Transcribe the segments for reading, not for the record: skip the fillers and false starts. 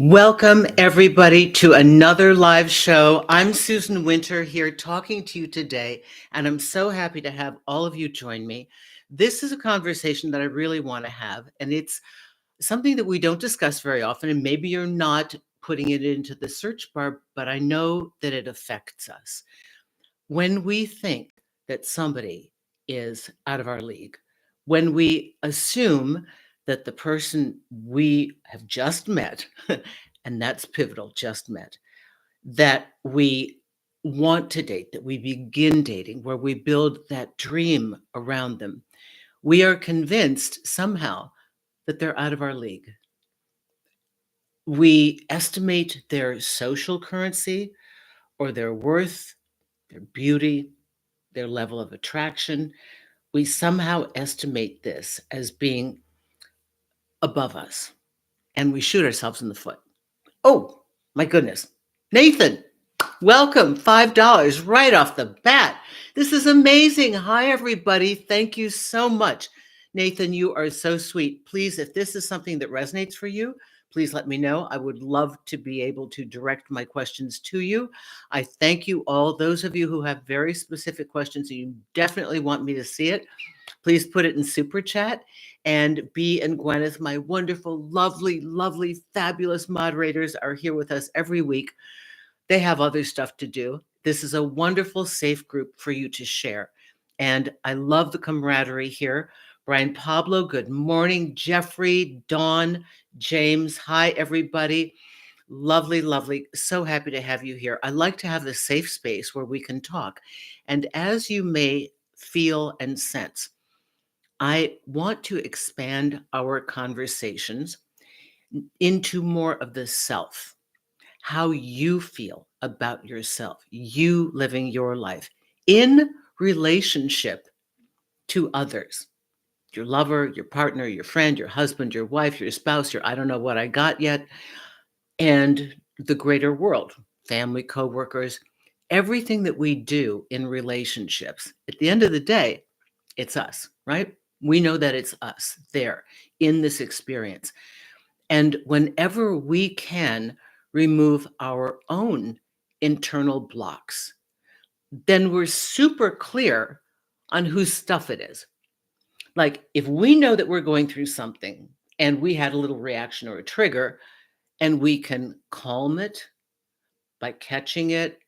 Welcome, everybody, to another live show. I'm Susan Winter here talking to you today, and I'm so happy to have all of you join me. This is a conversation that I really want to have, and it's something that we don't discuss very often, and maybe you're not putting it into the search bar, but I know that it affects us. When we think that somebody is out of our league, when we assume that the person we have just met, and that's pivotal, just met, that we want to date, that we begin dating, where we build that dream around them, we are convinced somehow that they're out of our league. We estimate their social currency or their worth, their beauty, their level of attraction. We somehow estimate this as being above us, and we shoot ourselves in the foot. Oh, my goodness. Nathan, welcome. $5 right off the bat. This is amazing. Hi, everybody. Thank you so much. Nathan, you are so sweet. Please, if this is something that resonates for you, please let me know. I would love to be able to direct my questions to you. I thank you all. Those of you who have very specific questions and you definitely want me to see it, please put it in super chat. And Bea and Gwyneth, my wonderful, lovely, lovely, fabulous moderators, are here with us every week. They have other stuff to do. This is a wonderful, safe group for you to share. And I love the camaraderie here. Brian Pablo, good morning. Jeffrey, Dawn, James, hi, everybody. Lovely, lovely. So happy to have you here. I like to have a safe space where we can talk. And as you may feel and sense, I want to expand our conversations into more of the self, how you feel about yourself, you living your life in relationship to others, your lover, your partner, your friend, your husband, your wife, your spouse, your I don't know what I got yet, and the greater world, family, coworkers, everything that we do in relationships. At the end of the day, it's us, right? We know that it's us there in this experience. And whenever we can remove our own internal blocks, then we're super clear on whose stuff it is. Like if we know that we're going through something and we had a little reaction or a trigger, and we can calm it by catching it,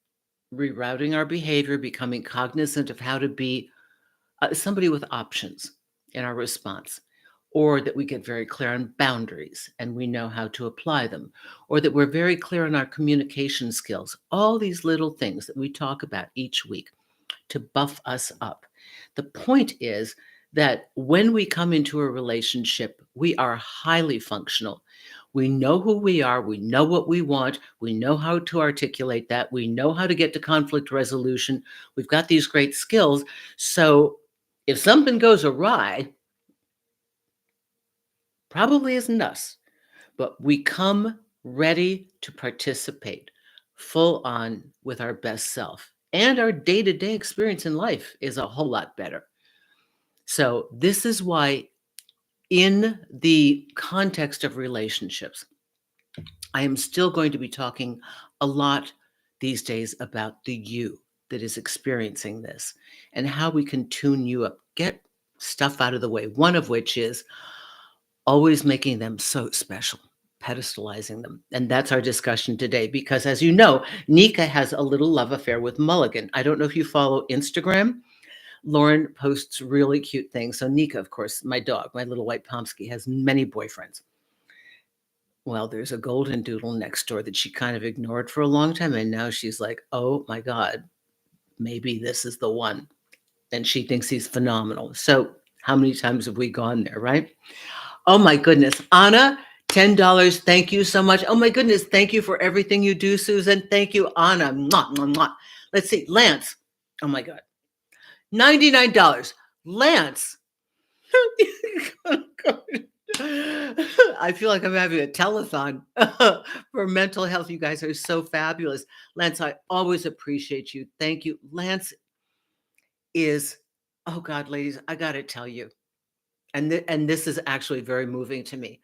rerouting our behavior, becoming cognizant of how to be somebody with options in our response, or that we get very clear on boundaries and we know how to apply them, or that we're very clear on our communication skills, all these little things that we talk about each week to buff us up. The point is that when we come into a relationship, we are highly functional. We know who we are. We know what we want. We know how to articulate that. We know how to get to conflict resolution. We've got these great skills. So if something goes awry, probably isn't us, but we come ready to participate full on with our best self. And our day-to-day experience in life is a whole lot better. So this is why in the context of relationships, I am still going to be talking a lot these days about the you that is experiencing this and how we can tune you up, get stuff out of the way, one of which is always making them so special, pedestalizing them. And that's our discussion today, because as you know, Nika has a little love affair with Mulligan. I don't know if you follow Instagram. Lauren posts really cute things. So Nika, of course, my dog, my little white Pomsky, has many boyfriends. Well, there's a golden doodle next door that she kind of ignored for a long time. And now she's like, oh my God, maybe this is the one. And she thinks he's phenomenal. So how many times have we gone there, right? Oh my goodness. Anna, $10. Thank you so much. Oh my goodness. Thank you for everything you do, Susan. Thank you, Anna. Mwah, mwah, mwah. Let's see. Lance. Oh my God. $99. Lance. I feel like I'm having a telethon for mental health. You guys are so fabulous. Lance, I always appreciate you. Thank you. Lance is, oh God, ladies, I got to tell you, and this is actually very moving to me.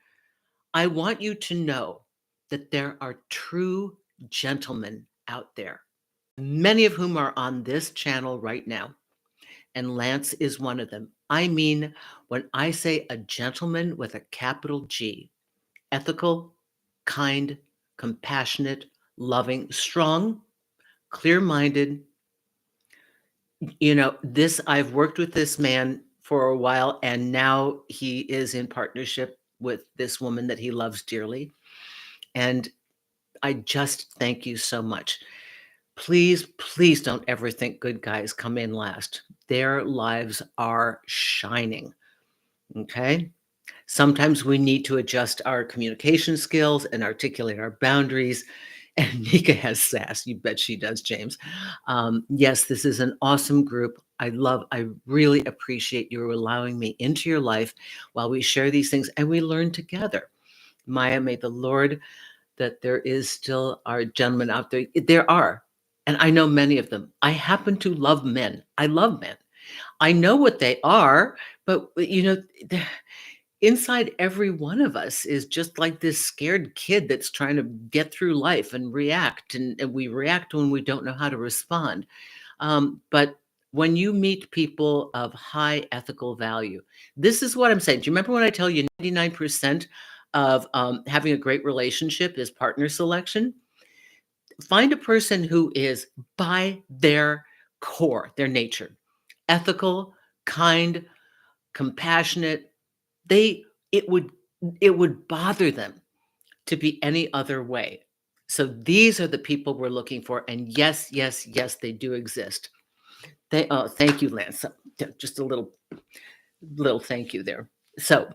I want you to know that there are true gentlemen out there, many of whom are on this channel right now. And Lance is one of them. I mean, when I say a gentleman with a capital G, ethical, kind, compassionate, loving, strong, clear minded. This, I've worked with this man for a while, and now he is in partnership with this woman that he loves dearly. And I just thank you so much. Please, please don't ever think good guys come in last. Their lives are shining. Okay. Sometimes we need to adjust our communication skills and articulate our boundaries. And Nika has sass. You bet she does, James. Yes, this is an awesome group. I really appreciate you allowing me into your life while we share these things and we learn together. Maya, may the Lord that there is still are gentlemen out there. There are. And I know many of them. I happen to love men. I love men. I know what they are, but inside every one of us is just like this scared kid that's trying to get through life and react. And we react when we don't know how to respond. But when you meet people of high ethical value, this is what I'm saying. Do you remember when I tell you 99% of having a great relationship is partner selection? Find a person who is by their core, their nature, ethical, kind, compassionate. They it would it would bother them to be any other way. So these are the people we're looking for. And yes, yes, yes, they do exist. Thank you, Lance. Just a little thank you there. So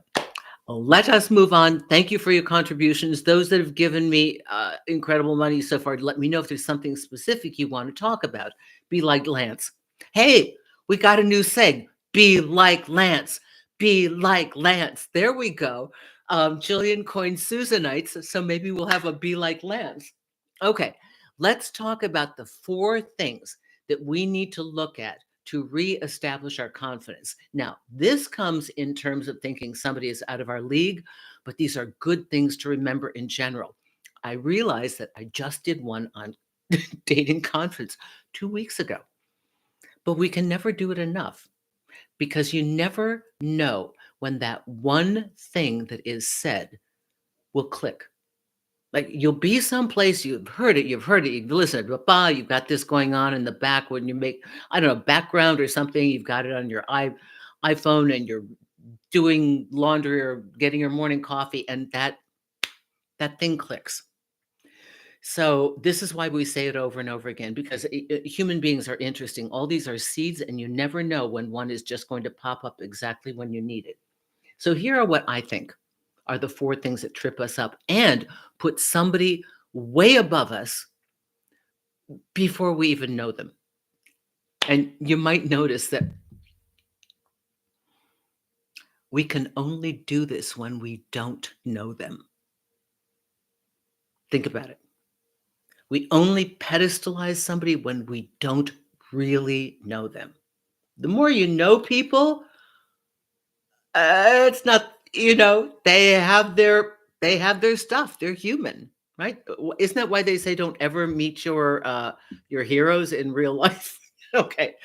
let us move on. Thank you for your contributions. Those that have given me incredible money so far, let me know if there's something specific you want to talk about. Be like Lance. Hey, we got a new seg. Be like Lance. Be like Lance. There we go. Jillian coined Susanites, so maybe we'll have a be like Lance. Okay, let's talk about the 4 things that we need to look at to reestablish our confidence. Now, this comes in terms of thinking somebody is out of our league, but these are good things to remember in general. I realized that I just did one on dating confidence 2 weeks ago, but we can never do it enough because you never know when that one thing that is said will click. Like you'll be someplace, you've heard it, you've listened, you've got this going on in the back when you make, I don't know, background or something, you've got it on your iPhone and you're doing laundry or getting your morning coffee and that thing clicks. So this is why we say it over and over again, because human beings are interesting. All these are seeds and you never know when one is just going to pop up exactly when you need it. So here are what I think are the 4 things that trip us up and put somebody way above us before we even know them. And you might notice that we can only do this when we don't know them. Think about it. We only pedestalize somebody when we don't really know them. The more you know people, it's not, they have their stuff. They're human, right? Isn't that why they say don't ever meet your heroes in real life? Okay.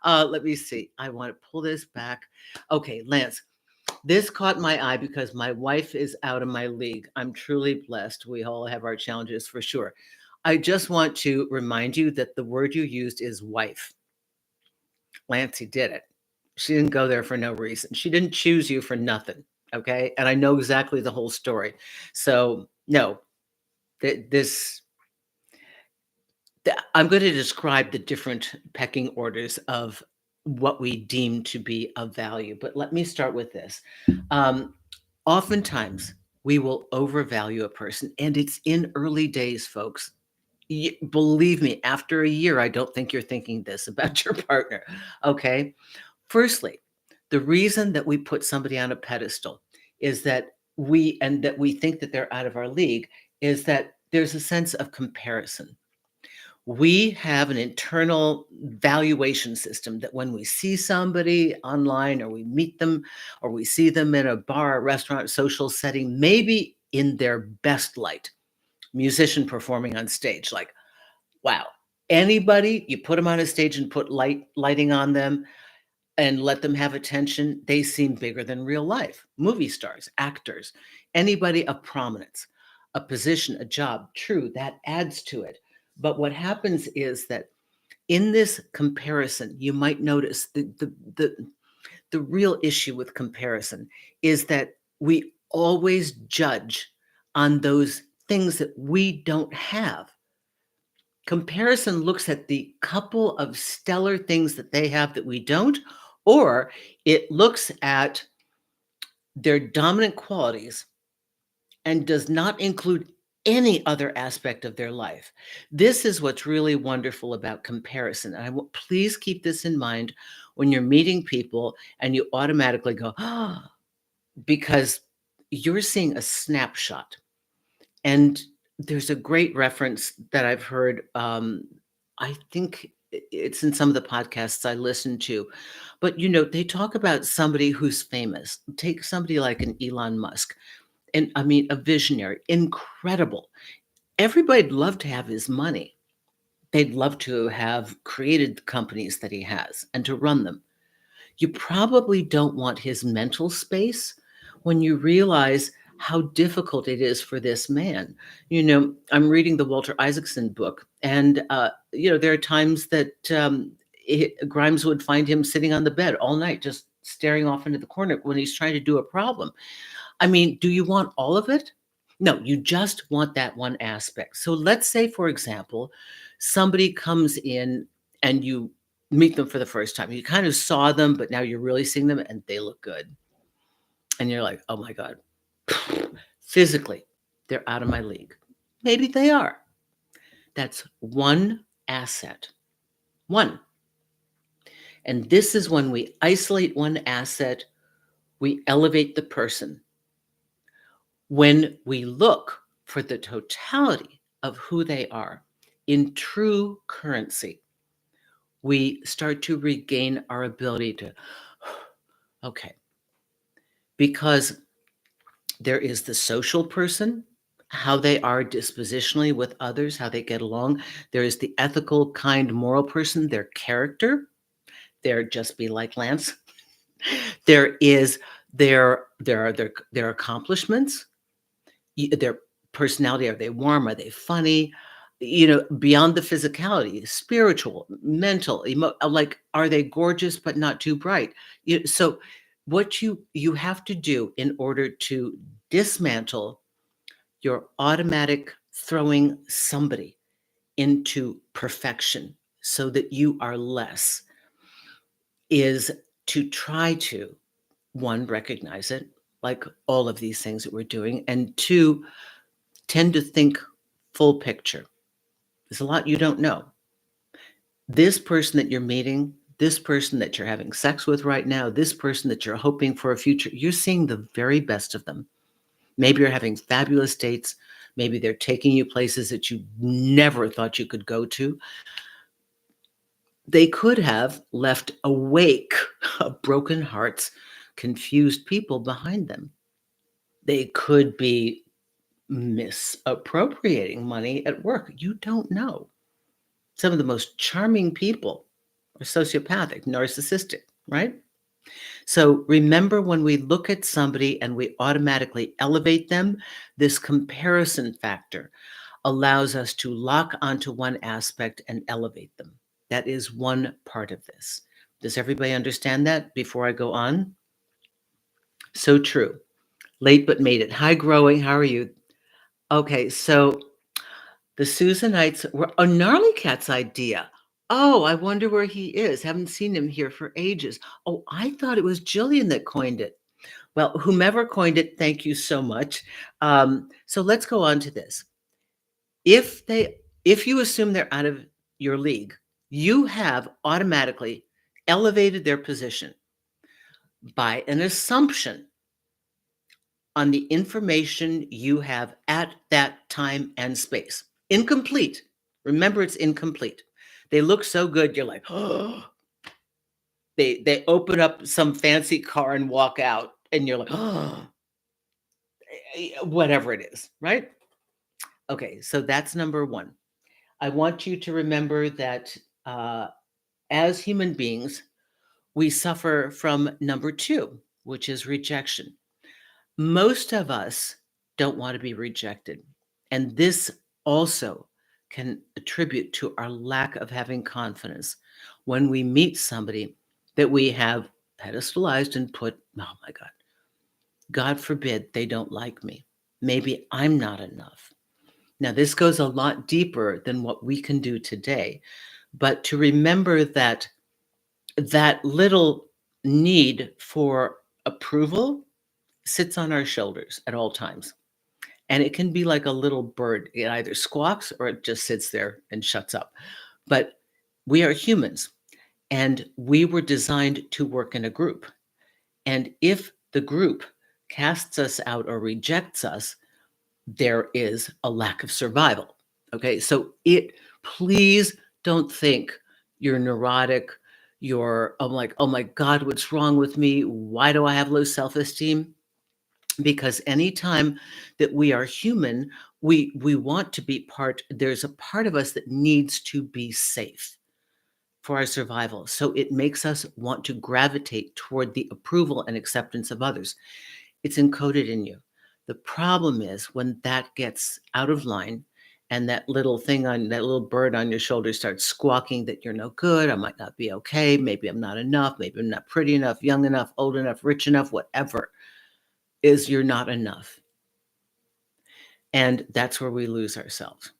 Let me see. I want to pull this back. Okay, Lance. This caught my eye because my wife is out of my league. I'm truly blessed. We all have our challenges for sure. I just want to remind you that the word you used is wife. Lancey did it. She didn't go there for no reason. She didn't choose you for nothing. Okay. And I know exactly the whole story. So, no, this, I'm going to describe the different pecking orders of what we deem to be of value. But let me start with this. Oftentimes, we will overvalue a person, and it's in early days, folks. Believe me, after a year, I don't think you're thinking this about your partner. Okay. Firstly, the reason that we put somebody on a pedestal is that we think that they're out of our league is that there's a sense of comparison. We have an internal valuation system that when we see somebody online or we meet them or we see them in a bar, restaurant, social setting, maybe in their best light, musician performing on stage. Like, wow, anybody, you put them on a stage and put lighting on them and let them have attention, they seem bigger than real life. Movie stars, actors, anybody of prominence, a position, a job, true, that adds to it. But what happens is that in this comparison, you might notice the real issue with comparison is that we always judge on those things that we don't have. Comparison looks at the couple of stellar things that they have that we don't, or it looks at their dominant qualities and does not include any other aspect of their life. This is what's really wonderful about comparison. And please keep this in mind when you're meeting people and you automatically go, ah, because you're seeing a snapshot. And there's a great reference that I've heard. I think it's in some of the podcasts I listen to, but they talk about somebody who's famous. Take somebody like an Elon Musk, and I mean, a visionary, incredible. Everybody'd love to have his money. They'd love to have created the companies that he has and to run them. You probably don't want his mental space when you realize how difficult it is for this man. I'm reading the Walter Isaacson book, and there are times that Grimes would find him sitting on the bed all night, just staring off into the corner when he's trying to do a problem. I mean, do you want all of it? No, you just want that one aspect. So let's say, for example, somebody comes in and you meet them for the first time. You kind of saw them, but now you're really seeing them and they look good. And you're like, oh my God, physically, they're out of my league. Maybe they are. That's one asset. One. And this is when we isolate one asset, we elevate the person. When we look for the totality of who they are in true currency, we start to regain our ability to, okay, because there is the social person, how they are dispositionally with others, how they get along. There is the ethical, kind, moral person, their character. They're just be like Lance. There is their accomplishments, their personality. Are they warm? Are they funny? Beyond the physicality, spiritual, mental, like, are they gorgeous but not too bright? So what you have to do in order to dismantle your automatic throwing somebody into perfection so that you are less is to try to, one, recognize it, like all of these things that we're doing, and two, tend to think full picture. There's a lot you don't know. This person that you're meeting, this person that you're having sex with right now, this person that you're hoping for a future, you're seeing the very best of them. Maybe you're having fabulous dates. Maybe they're taking you places that you never thought you could go to. They could have left a wake of broken hearts, confused people behind them. They could be misappropriating money at work. You don't know. Some of the most charming people are sociopathic, narcissistic, right? So remember, when we look at somebody and we automatically elevate them, this comparison factor allows us to lock onto one aspect and elevate them. That is one part of this. Does everybody understand that before I go on? So true. Late but made it. Hi, Growing. How are you? Okay, so the Susanites were a Gnarly Cat's idea. Oh, I wonder where he is. Haven't seen him here for ages. Oh, I thought it was Jillian that coined it. Well, whomever coined it, thank you so much. So let's go on to this. If you assume they're out of your league, you have automatically elevated their position by an assumption on the information you have at that time and space. Incomplete. Remember, it's incomplete. They look so good, you're like, oh. They open up some fancy car and walk out, and you're like, oh, whatever it is, right? Okay, so that's number one. I want you to remember that uh, as human beings, we suffer from number two, which is rejection. Most of us don't want to be rejected. And this also can attribute to our lack of having confidence when we meet somebody that we have pedestalized and put, oh my God forbid they don't like me. Maybe I'm not enough. Now, this goes a lot deeper than what we can do today, but to remember that that little need for approval sits on our shoulders at all times. And it can be like a little bird. It either squawks or it just sits there and shuts up. But we are humans and we were designed to work in a group. And if the group casts us out or rejects us, there is a lack of survival. Okay. So please don't think you're neurotic. I'm like, oh my God, what's wrong with me? Why do I have low self esteem? Because anytime that we are human, we want to be there's a part of us that needs to be safe for our survival. So it makes us want to gravitate toward the approval and acceptance of others. It's encoded in you. The problem is when that gets out of line and that little thing on that little bird on your shoulder starts squawking that you're no good, I might not be okay, maybe I'm not enough, maybe I'm not pretty enough, young enough, old enough, rich enough, whatever, is you're not enough. And that's where we lose ourselves.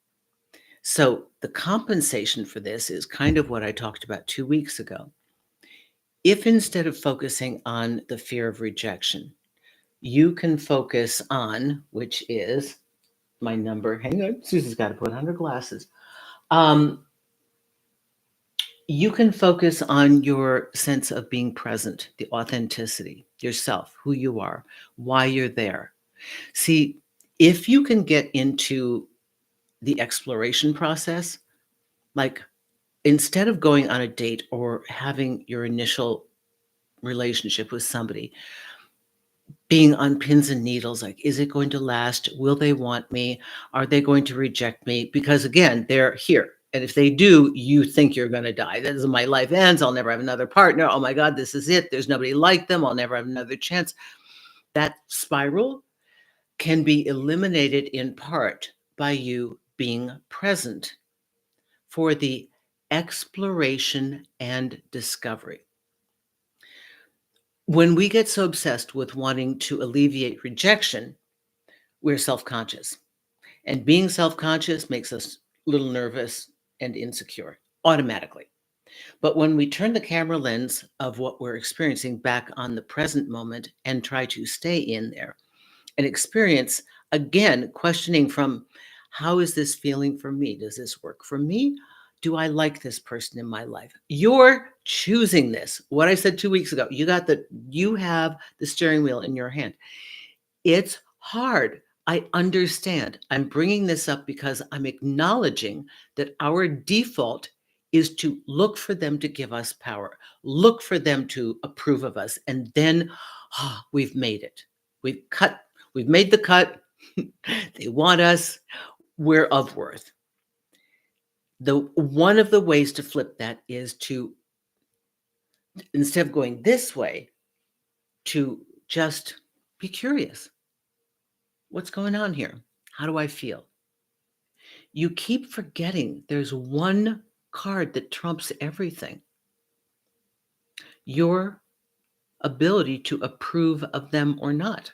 So the compensation for this is kind of what I talked about 2 weeks ago. If instead of focusing on the fear of rejection, you can focus on, which is my number. Hang on, Susie's got to put on her glasses. You can focus on your sense of being present, the authenticity, yourself, who you are, why you're there. See, if you can get into the exploration process, like instead of going on a date or having your initial relationship with somebody, being on pins and needles, like, is it going to last? Will they want me? Are they going to reject me? Because again, they're here. And if they do, you think you're going to die. That is, my life ends. I'll never have another partner. Oh my God, this is it. There's nobody like them. I'll never have another chance. That spiral can be eliminated in part by you being present for the exploration and discovery. When we get so obsessed with wanting to alleviate rejection, we're self-conscious. And being self-conscious makes us a little nervous and insecure automatically. But when we turn the camera lens of what we're experiencing back on the present moment and try to stay in there and experience, again, questioning from, how is this feeling for me? Does this work for me? Do I like this person in my life? You're choosing this. What I said 2 weeks ago, you have the steering wheel in your hand. It's hard. I understand. I'm bringing this up because I'm acknowledging that our default is to look for them to give us power, look for them to approve of us. And then we've made it. We've made the cut. They want us. We're of worth. One of the ways to flip that is to, instead of going this way, to just be curious. What's going on here? How do I feel? You keep forgetting there's one card that trumps everything. Your ability to approve of them or not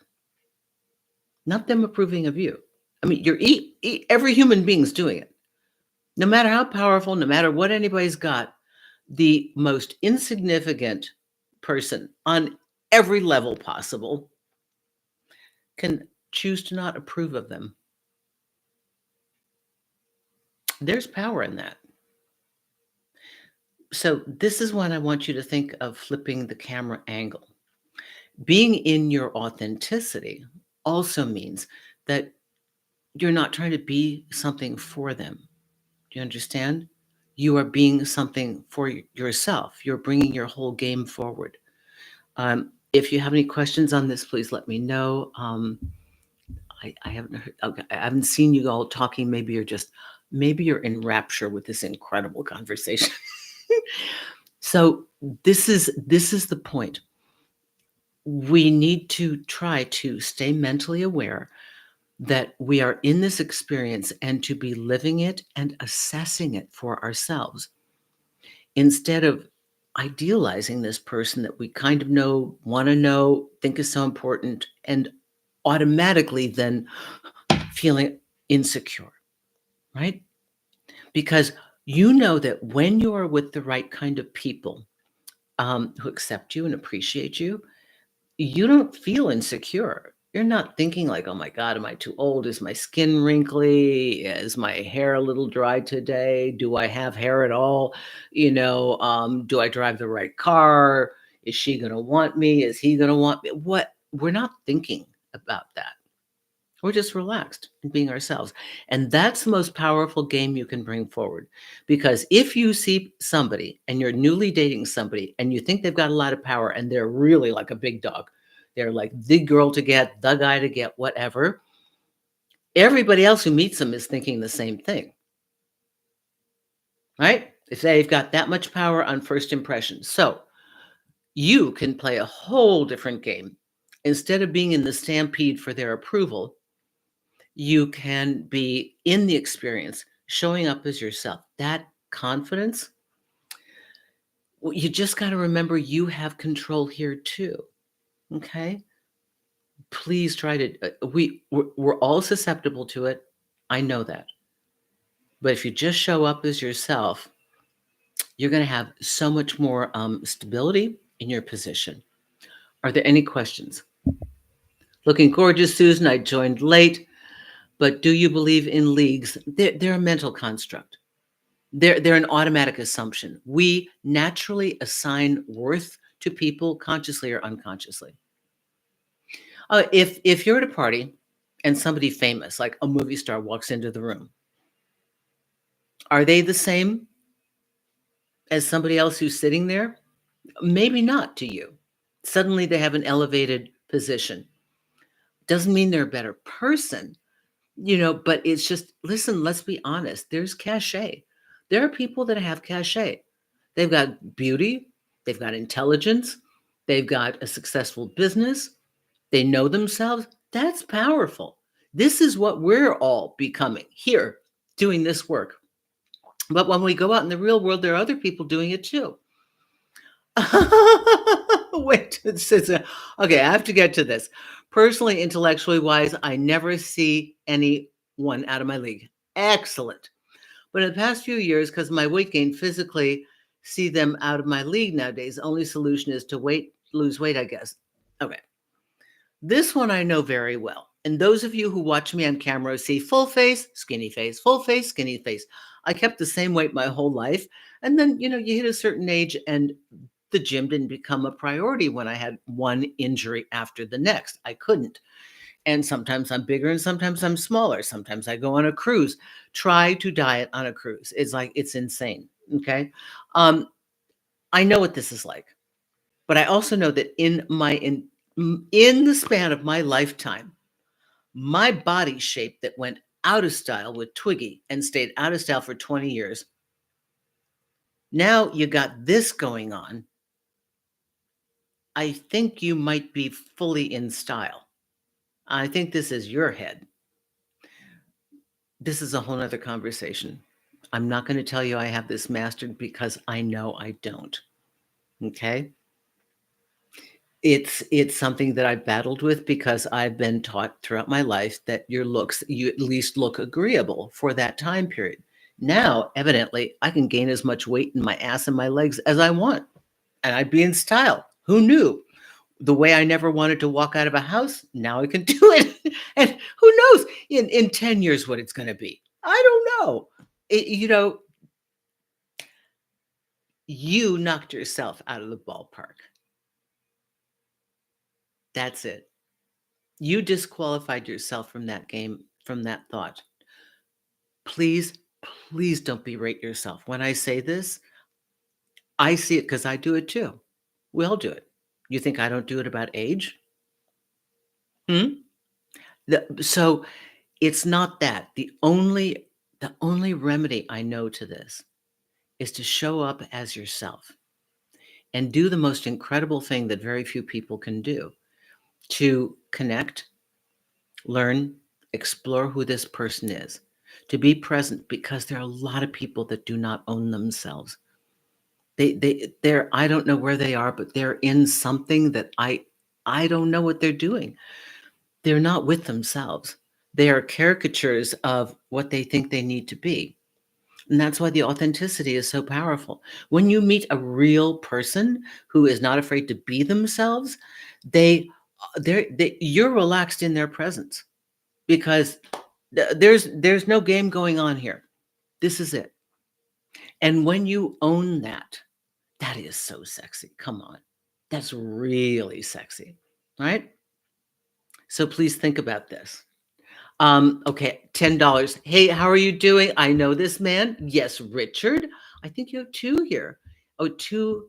them approving of you. I mean, every human being's doing it. No matter how powerful, no matter what anybody's got, the most insignificant person on every level possible can choose to not approve of them. There's power in that. So this is when I want you to think of flipping the camera angle. Being in your authenticity also means that you're not trying to be something for them. Do you understand? You are being something for yourself. You're bringing your whole game forward. If you have any questions on this, please let me know. I haven't heard, okay, I haven't seen you all talking. Maybe you're in rapture with this incredible conversation. So this is the point. We need to try to stay mentally aware that we are in this experience and to be living it and assessing it for ourselves instead of idealizing this person that we kind of know, want to know, think is so important, and automatically then feeling insecure, right? Because you know that when you are with the right kind of people who accept you and appreciate you, you don't feel insecure. You're not thinking like, "Oh my god, am I too old? Is my skin wrinkly? Is my hair a little dry today? Do I have hair at all? Do I drive the right car? Is she gonna want me? Is he gonna want me?" What we're not thinking about that. We're just relaxed and being ourselves. And that's the most powerful game you can bring forward. Because if you see somebody and you're newly dating somebody and you think they've got a lot of power and they're really like a big dog, they're like the girl to get, the guy to get, whatever, everybody else who meets them is thinking the same thing, right? If they've got that much power on first impression. So you can play a whole different game. Instead of being in the stampede for their approval, you can be in the experience, showing up as yourself. That confidence, well, you just got to remember you have control here too. Okay. Please try to, we're all susceptible to it. I know that. But if you just show up as yourself, you're going to have so much more stability in your position. Are there any questions? Looking gorgeous, Susan. I joined late, but do you believe in leagues? They're a mental construct. They're an automatic assumption. We naturally assign worth to people consciously or unconsciously. If you're at a party and somebody famous, like a movie star, walks into the room, are they the same as somebody else who's sitting there? Maybe not to you. Suddenly they have an elevated position. Doesn't mean they're a better person, but it's just, listen, let's be honest. There's cachet. There are people that have cachet. They've got beauty, they've got intelligence, they've got a successful business, they know themselves. That's powerful. This is what we're all becoming here doing this work. But when we go out in the real world, there are other people doing it too. Wait, okay, I have to get to this. Personally, intellectually wise, I never see anyone out of my league. Excellent. But in the past few years, because my weight gain physically, see them out of my league nowadays. The only solution is to lose weight, I guess. Okay. This one I know very well. And those of you who watch me on camera see full face, skinny face, full face, skinny face. I kept the same weight my whole life. And then, you hit a certain age and the gym didn't become a priority when I had one injury after the next. I couldn't. And sometimes I'm bigger and sometimes I'm smaller. Sometimes I go on a cruise. Try to diet on a cruise. It's insane. Okay. I know what this is like, but I also know that in the span of my lifetime, my body shape that went out of style with Twiggy and stayed out of style for 20 years. Now you got this going on. I think you might be fully in style. I think this is your head. This is a whole nother conversation. I'm not going to tell you I have this mastered because I know I don't. Okay. It's something that I've battled with because I've been taught throughout my life that you at least look agreeable for that time period. Now, evidently, I can gain as much weight in my ass and my legs as I want, and I'd be in style. Who knew? The way I never wanted to walk out of a house, now I can do it. And who knows in 10 years what it's going to be? I don't know. You knocked yourself out of the ballpark. That's it. You disqualified yourself from that game, from that thought. Please, please don't berate yourself. When I say this, I see it because I do it too. We all do it. You think I don't do it about age? Hmm? So it's not that. The only remedy I know to this is to show up as yourself and do the most incredible thing that very few people can do, to connect, learn, explore who this person is, to be present, because there are a lot of people that do not own themselves. They're, I don't know where they are, but they're in something that I don't know what they're doing. They're not with themselves. They are caricatures of what they think they need to be. And that's why the authenticity is so powerful. When you meet a real person who is not afraid to be themselves, you're relaxed in their presence, because there's no game going on here. This is it. And when you own that, that is so sexy. Come on. That's really sexy, right? So please think about this. Okay, $10. Hey, how are you doing? I know this man. Yes, Richard. I think you have two here. Oh, two.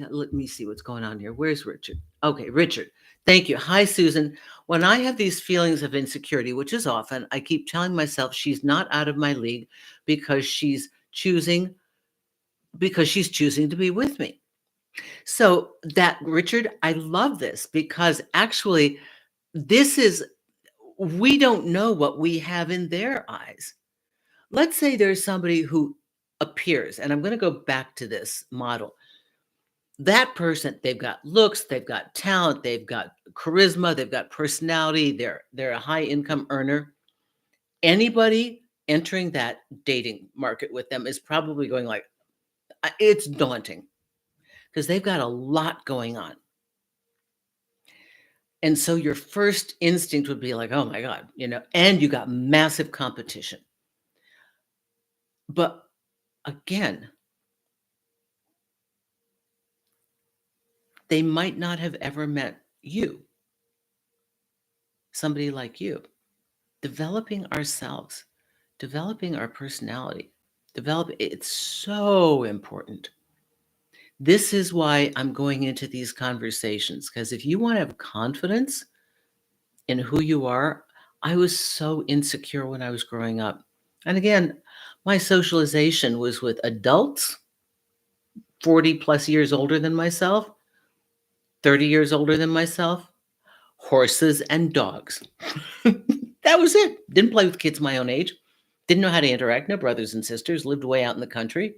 Let me see what's going on here. Where's Richard? Okay, Richard. Thank you. Hi, Susan. When I have these feelings of insecurity, which is often, I keep telling myself she's not out of my league because she's choosing to be with me. So that, Richard, I love this, because actually this is, we don't know what we have in their eyes. Let's say there's somebody who appears, and I'm going to go back to this model. That person, they've got looks, they've got talent, they've got charisma, they've got personality, they're a high income earner. Anybody entering that dating market with them is probably going like, it's daunting, because they've got a lot going on. And so your first instinct would be like, oh my God, and you got massive competition. But again, they might not have ever met you, somebody like you. Developing ourselves, developing our personality, it's so important. This is why I'm going into these conversations, because if you want to have confidence in who you are, I was so insecure when I was growing up. And again, my socialization was with adults 40 plus years older than myself, 30 years older than myself, horses and dogs. That was it. Didn't play with kids my own age. Didn't know how to interact. No brothers and sisters. Lived way out in the country.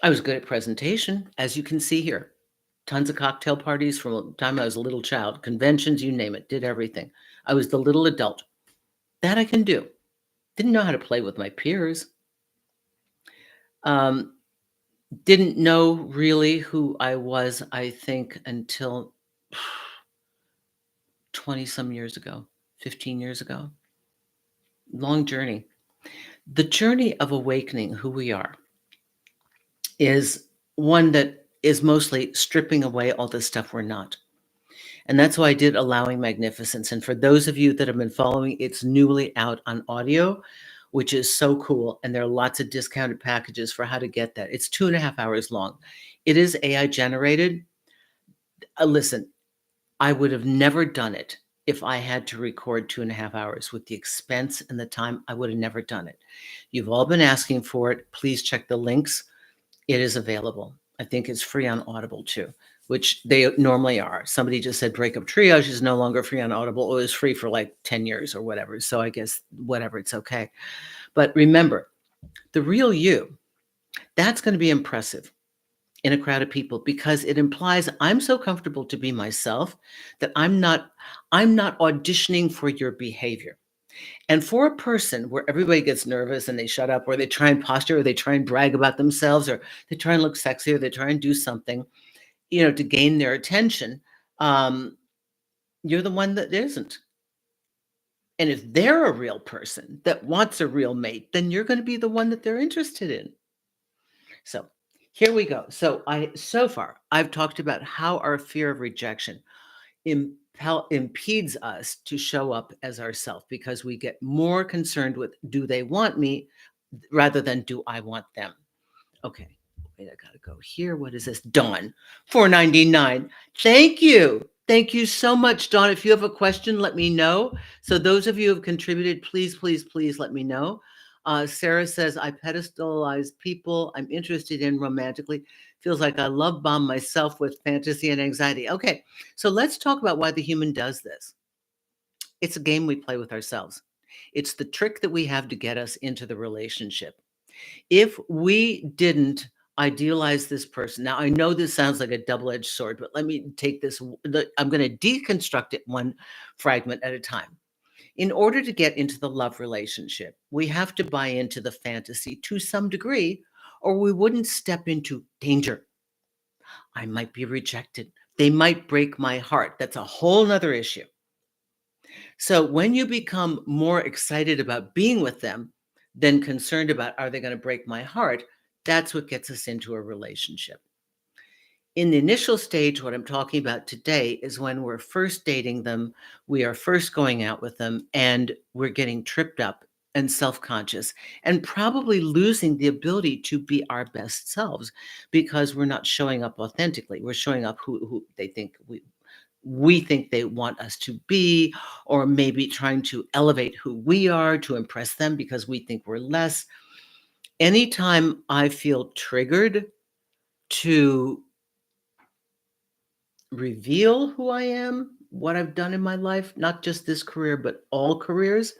I was good at presentation, as you can see here. Tons of cocktail parties from the time I was a little child. Conventions, you name it. Did everything. I was the little adult. That I can do. Didn't know how to play with my peers. Didn't know really who I was, I think, until 20 some years ago, 15 years ago. Long journey. The journey of awakening who we are is one that is mostly stripping away all the stuff we're not. And that's why I did Allowing Magnificence. And for those of you that have been following, it's newly out on audio, which is so cool. And there are lots of discounted packages for how to get that. It's 2.5 hours long. It is AI generated. Listen, I would have never done it if I had to record 2.5 hours. With the expense and the time, I would have never done it. You've all been asking for it. Please check the links. It is available. I think it's free on Audible too, which they normally are. Somebody just said Breakup Triage is no longer free on Audible. It was free for like 10 years or whatever. So I guess whatever, it's okay. But remember, the real you, that's going to be impressive in a crowd of people, because it implies I'm so comfortable to be myself that I'm not auditioning for your behavior. And for a person where everybody gets nervous and they shut up, or they try and posture, or they try and brag about themselves, or they try and look sexy, or they try and do something, to gain their attention, you're the one that isn't. And if they're a real person that wants a real mate, then you're going to be the one that they're interested in. So here we go. So far, I've talked about how our fear of rejection impedes us to show up as ourselves, because we get more concerned with, do they want me, rather than do I want them? Okay. wait, I gotta go here. What is this? Dawn, 4.99. Thank you. Thank you so much, Dawn. If you have a question, let me know. So those of you who have contributed, please, please, please let me know. Sarah says, I pedestalize people I'm interested in romantically. Feels like I love bomb myself with fantasy and anxiety. Okay, so let's talk about why the human does this. It's a game we play with ourselves. It's the trick that we have to get us into the relationship. If we didn't idealize this person, now I know this sounds like a double-edged sword, but let me take this. I'm going to deconstruct it one fragment at a time. In order to get into the love relationship, we have to buy into the fantasy to some degree, or we wouldn't step into danger. I might be rejected. They might break my heart. That's a whole nother issue. So when you become more excited about being with them than concerned about, are they going to break my heart? That's what gets us into a relationship. In the initial stage, what I'm talking about today is when we're first dating them, we are first going out with them, and we're getting tripped up and self-conscious and probably losing the ability to be our best selves because we're not showing up authentically. We're showing up who they think we think they want us to be, or maybe trying to elevate who we are to impress them because we think we're less. Anytime I feel triggered to reveal who I am, what I've done in my life, not just this career, but all careers,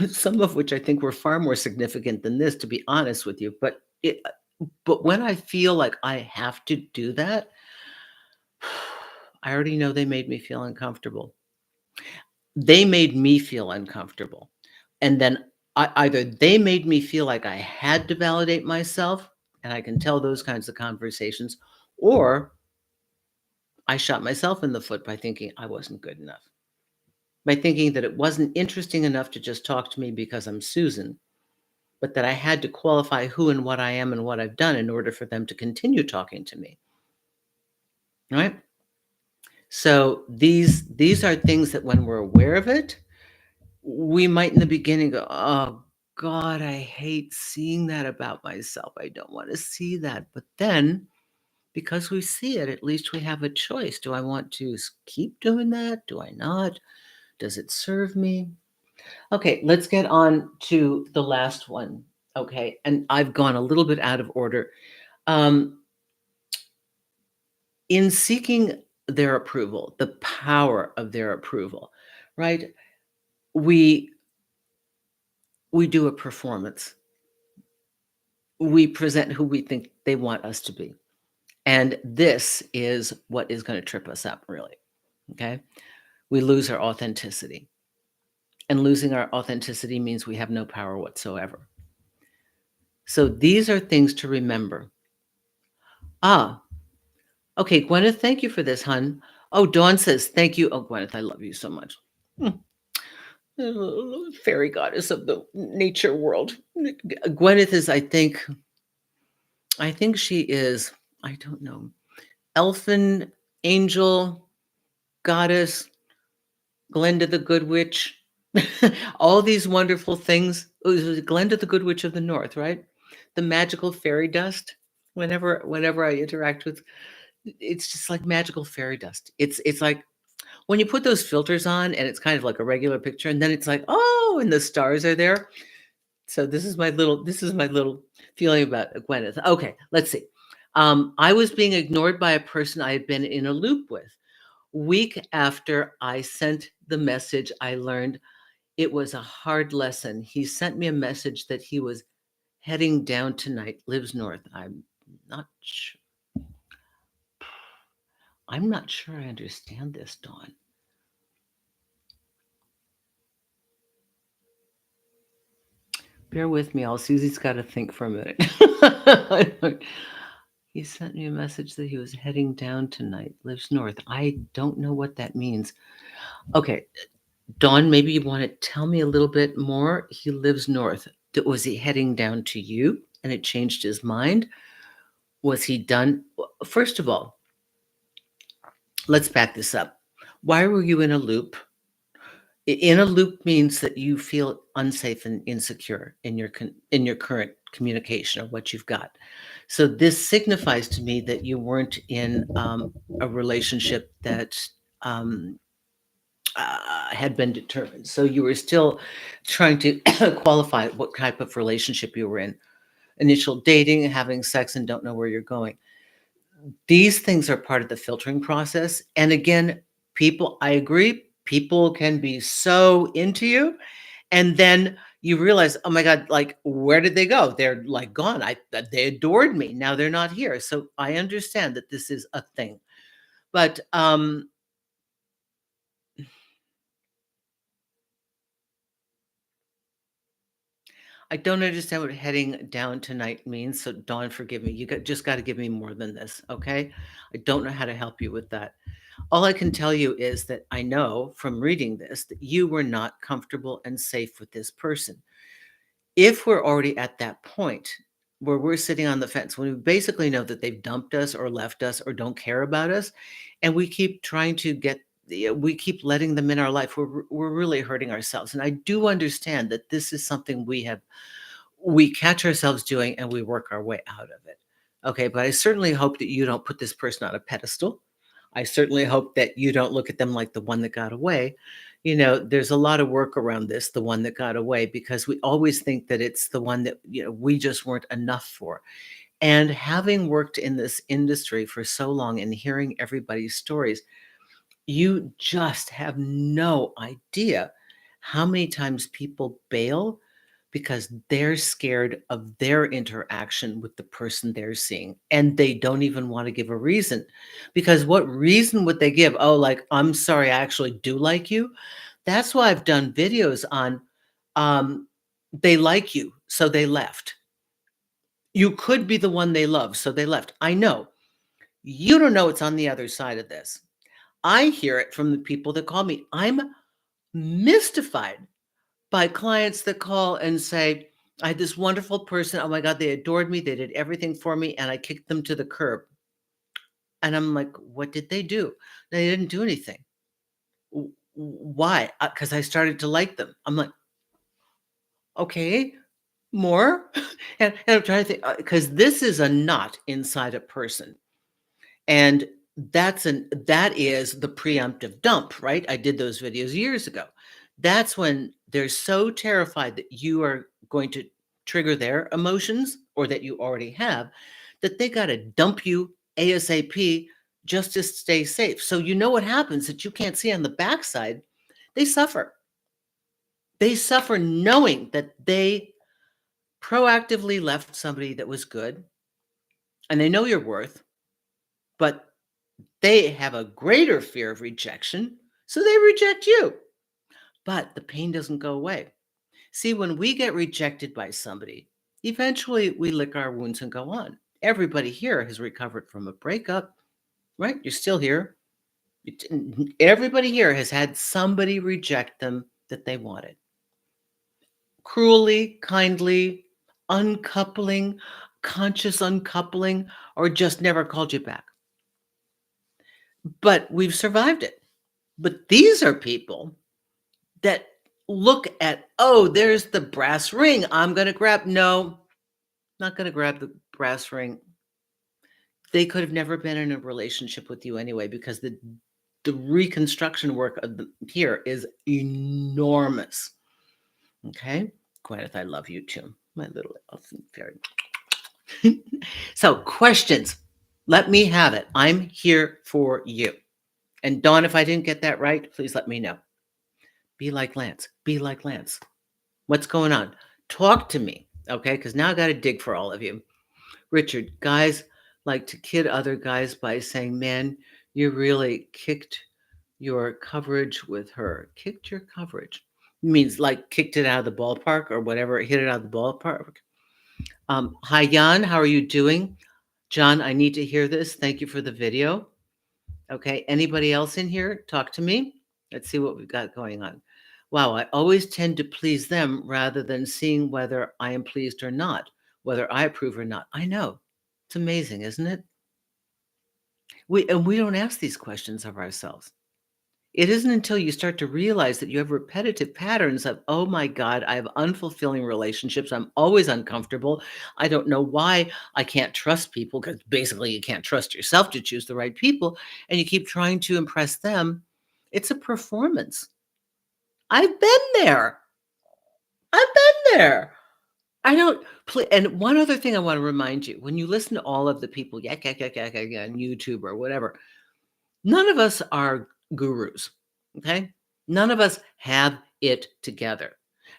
some of which I think were far more significant than this, to be honest with you. But when I feel like I have to do that, I already know they made me feel uncomfortable. They made me feel uncomfortable. And then either they made me feel like I had to validate myself, and I can tell those kinds of conversations, or I shot myself in the foot by thinking I wasn't good enough, by thinking that it wasn't interesting enough to just talk to me because I'm Susan, but that I had to qualify who and what I am and what I've done in order for them to continue talking to me. Right? So these are things that when we're aware of it, we might in the beginning go, oh God, I hate seeing that about myself. I don't want to see that. But then because we see it, at least we have a choice. Do I want to keep doing that? Do I not? Does it serve me? Okay, let's get on to the last one. Okay, and I've gone a little bit out of order. Um, in seeking their approval, the power of their approval, right? We we do a performance. We present who we think they want us to be. And this is what is going to trip us up, really. Okay. We lose our authenticity. And losing our authenticity means we have no power whatsoever. So these are things to remember. Ah, okay, Gwyneth, thank you for this, hun. Oh, Dawn says, thank you. Oh, Gwyneth, I love you so much. Fairy goddess of the nature world. Gwyneth is, I think she is, I don't know, elfin, angel, goddess, Glenda the Good Witch, all these wonderful things. It was Glenda the Good Witch of the North, right? The magical fairy dust. Whenever I interact with, it's just like magical fairy dust. It's like when you put those filters on, and it's kind of like a regular picture, and then it's like, oh, and the stars are there. So this is my little feeling about Gwyneth. Okay, let's see. I was being ignored by a person I had been in a loop with. Week after I sent the message, I learned it was a hard lesson. He sent me a message that he was heading down tonight, lives north. Not sure. I'm not sure I understand this, Dawn. Bear with me, all. Susie's got to think for a minute. He sent me a message that he was heading down tonight, lives north. I don't know what that means. Okay, Dawn, maybe you want to tell me a little bit more. He lives north. Was he heading down to you and it changed his mind? Was he done? First of all, let's back this up. Why were you in a loop? In a loop means that you feel unsafe and insecure in your current communication or what you've got. So this signifies to me that you weren't in a relationship that um, had been determined. So you were still trying to qualify what type of relationship you were in. Initial dating, having sex, and don't know where you're going. These things are part of the filtering process. And again, people, I agree, people can be so into you. And then you realize, oh my God, like, where did they go? They're like gone. They adored me. Now they're not here. So I understand that this is a thing. But I don't understand what heading down tonight means. So Dawn, forgive me. Just got to give me more than this. Okay. I don't know how to help you with that. All I can tell you is that I know from reading this that you were not comfortable and safe with this person. If we're already at that point where we're sitting on the fence, when we basically know that they've dumped us or left us or don't care about us, and we keep trying to we keep letting them in our life, we're really hurting ourselves. And I do understand that this is something we catch ourselves doing and we work our way out of it. Okay, but I certainly hope that you don't put this person on a pedestal. I certainly hope that you don't look at them like the one that got away. There's a lot of work around this, the one that got away, because we always think that it's the one that, we just weren't enough for. And having worked in this industry for so long and hearing everybody's stories, you just have no idea how many times people bail because they're scared of their interaction with the person they're seeing and they don't even want to give a reason. Because what reason would they give? Oh, like, I'm sorry, I actually do like you. That's why I've done videos on um, they like you, so they left. You could be the one they love, so they left. I know. You don't know what's on the other side of this. I hear it from the people that call me. I'm mystified by clients that call and say, I had this wonderful person. Oh my God, they adored me. They did everything for me, and I kicked them to the curb. And I'm like, what did they do? They didn't do anything. Why? Because I started to like them. I'm like, okay, more. And I'm trying to think, because this is a knot inside a person. And that is the preemptive dump, right? I did those videos years ago. That's when they're so terrified that you are going to trigger their emotions or that you already have, that they got to dump you ASAP just to stay safe. So you know what happens that you can't see on the backside. They suffer. They suffer knowing that they proactively left somebody that was good and they know your worth, but they have a greater fear of rejection, so they reject you. But the pain doesn't go away. See, when we get rejected by somebody, eventually we lick our wounds and go on. Everybody here has recovered from a breakup, right? You're still here. Everybody here has had somebody reject them that they wanted. Cruelly, kindly, uncoupling, conscious uncoupling, or just never called you back. But we've survived it. But these are people that look at, oh, there's the brass ring. I'm going to grab. No, not going to grab the brass ring. They could have never been in a relationship with you anyway, because the reconstruction work of here is enormous. Okay, Gwyneth, I love you too, my little elephant fairy. So, questions. Let me have it. I'm here for you. And Dawn, if I didn't get that right, please let me know. Be like Lance. Be like Lance. What's going on? Talk to me, okay? Because now I got to dig for all of you. Richard, guys like to kid other guys by saying, man, you really kicked your coverage with her. Kicked your coverage. Means like kicked it out of the ballpark or whatever, hit it out of the ballpark. Hi, Jan. How are you doing? John, I need to hear this. Thank you for the video. Okay. Anybody else in here? Talk to me. Let's see what we've got going on. Wow, I always tend to please them rather than seeing whether I am pleased or not, whether I approve or not. I know. It's amazing, isn't it? We don't ask these questions of ourselves. It isn't until you start to realize that you have repetitive patterns of, oh my God, I have unfulfilling relationships. I'm always uncomfortable. I don't know why I can't trust people, because basically you can't trust yourself to choose the right people. And you keep trying to impress them. It's a performance. I've been there. I've been there. I don't play. And one other thing I want to remind you, when you listen to all of the people, yak, yak, yak, yak, yak, yak, on YouTube or whatever, none of us are gurus, okay? None of us have it together.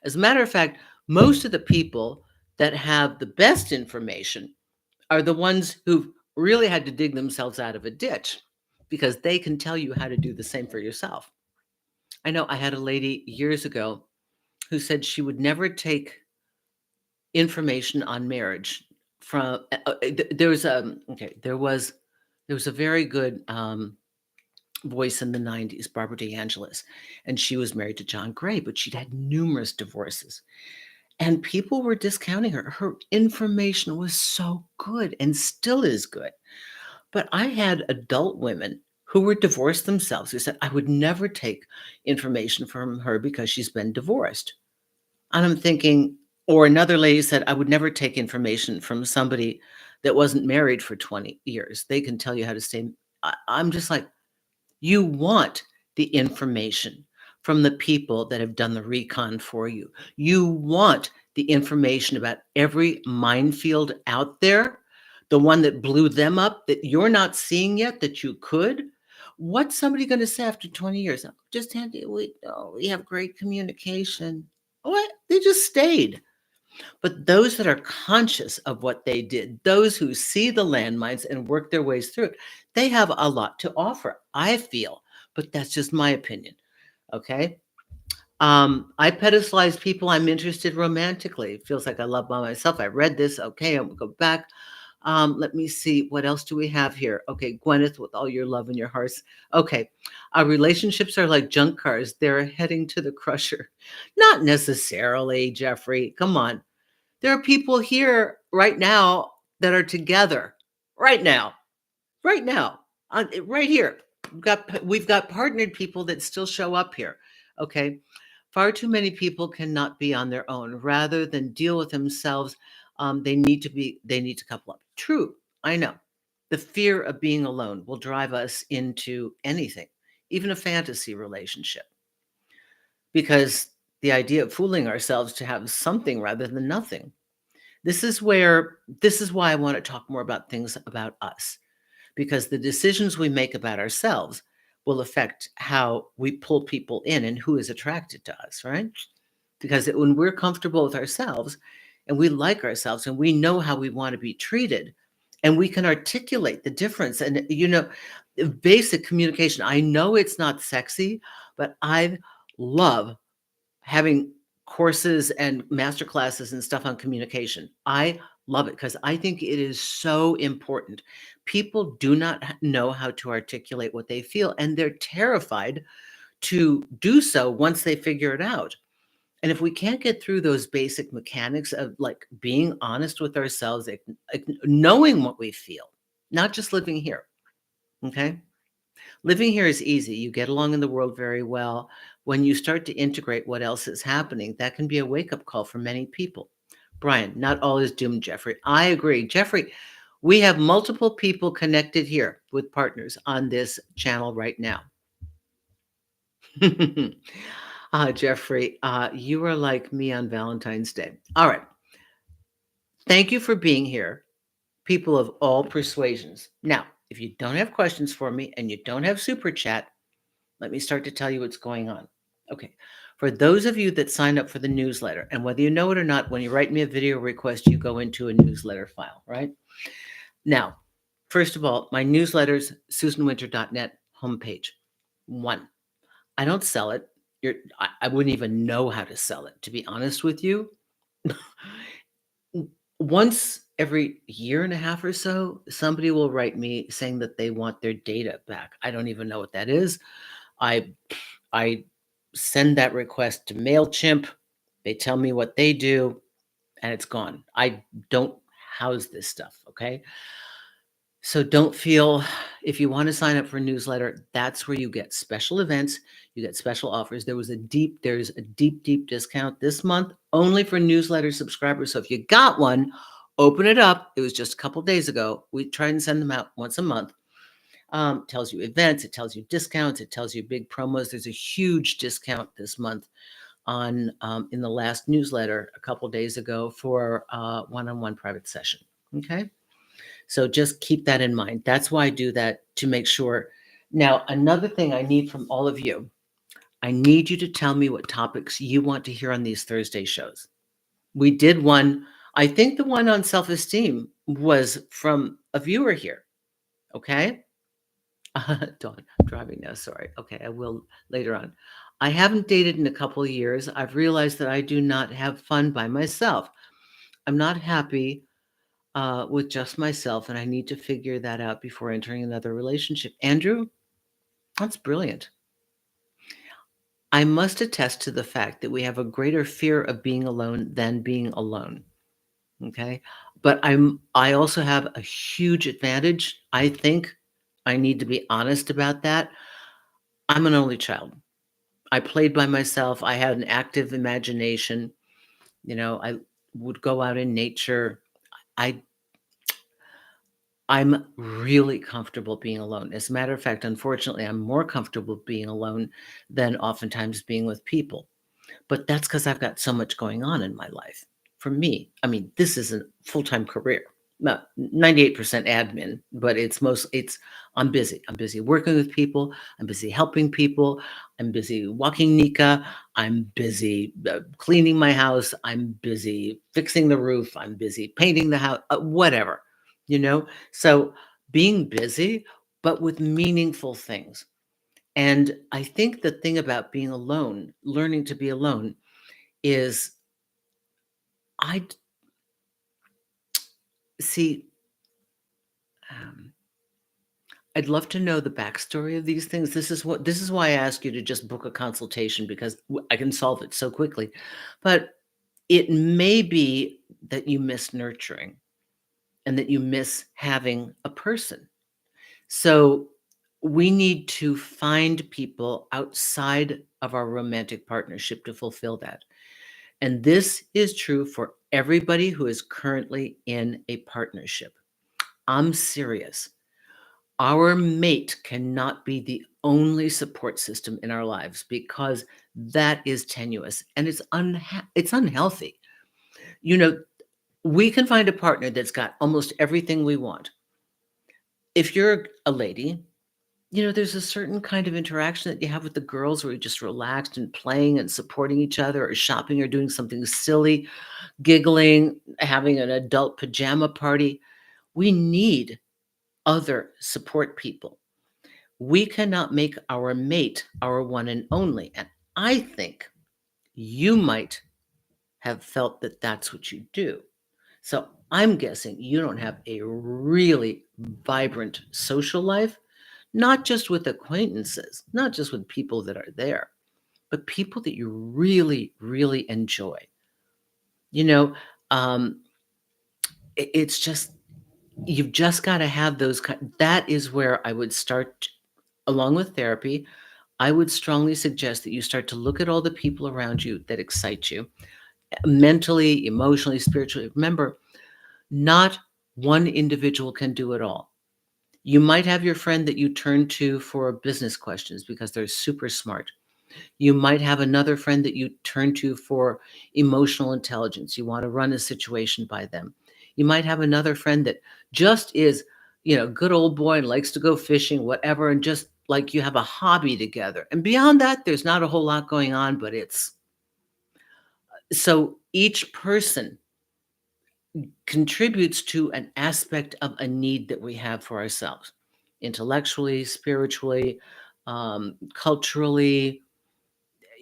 As a matter of fact, most of the people that have the best information are the ones who've really had to dig themselves out of a ditch, because they can tell you how to do the same for yourself. I know I had a lady years ago who said she would never take information on marriage from there was a very good voice in the 90s, Barbara DeAngelis, and she was married to John Gray, but she'd had numerous divorces. And people were discounting her. Her information was so good and still is good. But I had adult women who were divorced themselves who said, I would never take information from her because she's been divorced. And I'm thinking, or another lady said, I would never take information from somebody that wasn't married for 20 years. They can tell you how to stay. I'm just like, you want the information from the people that have done the recon for you. You want the information about every minefield out there, the one that blew them up that you're not seeing yet that you could. What's somebody going to say after 20 years? Just had to, we have great communication. What? They just stayed. But those that are conscious of what they did, those who see the landmines and work their ways through it, they have a lot to offer, I feel. But that's just my opinion. Okay. I pedestalize people I'm interested romantically. It feels like I love by myself. I read this. Okay, I'm gonna go back. Let me see. What else do we have here? Okay, Gwyneth, with all your love in your hearts. Okay, our relationships are like junk cars. They're heading to the crusher. Not necessarily, Jeffrey. Come on. There are people here right now that are together right now, right here. We've got partnered people that still show up here. Okay, far too many people cannot be on their own. Rather than deal with themselves, they need to couple up. True, I know. The fear of being alone will drive us into anything, even a fantasy relationship, because the idea of fooling ourselves to have something rather than nothing. This is why I want to talk more about things about us, because the decisions we make about ourselves will affect how we pull people in and who is attracted to us, right? Because when we're comfortable with ourselves and we like ourselves and we know how we want to be treated and we can articulate the difference, and basic communication. I know it's not sexy, but I love having courses and master classes and stuff on communication. I love it because I think it is so important. People do not know how to articulate what they feel, and they're terrified to do so once they figure it out. And if we can't get through those basic mechanics of like being honest with ourselves, knowing what we feel, not just living here, okay? Living here is easy. You get along in the world very well. When you start to integrate what else is happening, that can be a wake up call for many people. Brian, not all is doomed, Jeffrey. I agree. Jeffrey, we have multiple people connected here with partners on this channel right now. Jeffrey, you are like me on Valentine's Day. All right. Thank you for being here, people of all persuasions. Now, if you don't have questions for me and you don't have super chat, let me start to tell you what's going on. Okay. For those of you that sign up for the newsletter, and whether you know it or not, when you write me a video request, you go into a newsletter file, right? Now, first of all, my newsletters, susanwinter.net homepage. One, I don't sell it. I wouldn't even know how to sell it, to be honest with you. Once every year and a half or so, somebody will write me saying that they want their data back. I don't even know what that is. I send that request to MailChimp. They tell me what they do, and it's gone. I don't house this stuff, okay? So don't feel if you want to sign up for a newsletter, that's where you get special events, you get special offers. There's a deep discount this month only for newsletter subscribers. So if you got one, open it up. It was just a couple days ago. We try and send them out once a month. Tells you events, it tells you discounts, it tells you big promos. There's a huge discount this month on in the last newsletter a couple days ago for one-on-one private session. Okay. So just keep that in mind. That's why I do that, to make sure. Now, another thing I need from all of you, I need you to tell me what topics you want to hear on these Thursday shows. We did one, I think the one on self-esteem was from a viewer here. Okay. Dawn, I'm driving now. Sorry. Okay. I will later on. I haven't dated in a couple of years. I've realized that I do not have fun by myself. I'm not happy with just myself, and I need to figure that out before entering another relationship. Andrew, that's brilliant. I must attest to the fact that we have a greater fear of being alone than being alone. Okay. But I also have a huge advantage. I think I need to be honest about that. I'm an only child. I played by myself. I had an active imagination. I would go out in nature. I I'm really comfortable being alone. As a matter of fact, unfortunately, I'm more comfortable being alone than oftentimes being with people. But that's because I've got so much going on in my life. For me, I mean, this is a full-time career. 98% admin, but it's I'm busy. I'm busy working with people. I'm busy helping people. I'm busy walking Nika. I'm busy cleaning my house. I'm busy fixing the roof. I'm busy painting the house, whatever, you know? So being busy, but with meaningful things. And I think the thing about being alone, learning to be alone, is I see. Um, I'd love to know the backstory of these things. This is why I ask you to just book a consultation, because I can solve it so quickly. But it may be that you miss nurturing and that you miss having a person. So we need to find people outside of our romantic partnership to fulfill that. And this is true for everybody who is currently in a partnership. I'm serious. Our mate cannot be the only support system in our lives, because that is tenuous and it's unhealthy. You know, we can find a partner that's got almost everything we want. If you're a lady, there's a certain kind of interaction that you have with the girls where you're just relaxed and playing and supporting each other, or shopping, or doing something silly, giggling, having an adult pajama party. We need other support people. We cannot make our mate our one and only. And I think you might have felt that that's what you do. So I'm guessing you don't have a really vibrant social life, not just with acquaintances, not just with people that are there, but people that you really, really enjoy. You know, um, it's just, you've just got to have those. That is where I would start, along with therapy. I would strongly suggest that you start to look at all the people around you that excite you, mentally, emotionally, spiritually. Remember, not one individual can do it all. You might have your friend that you turn to for business questions because they're super smart. You might have another friend that you turn to for emotional intelligence. You want to run a situation by them. You might have another friend that just is, good old boy and likes to go fishing, whatever, and just like you have a hobby together. And beyond that, there's not a whole lot going on, but it's so each person contributes to an aspect of a need that we have for ourselves, intellectually, spiritually, culturally,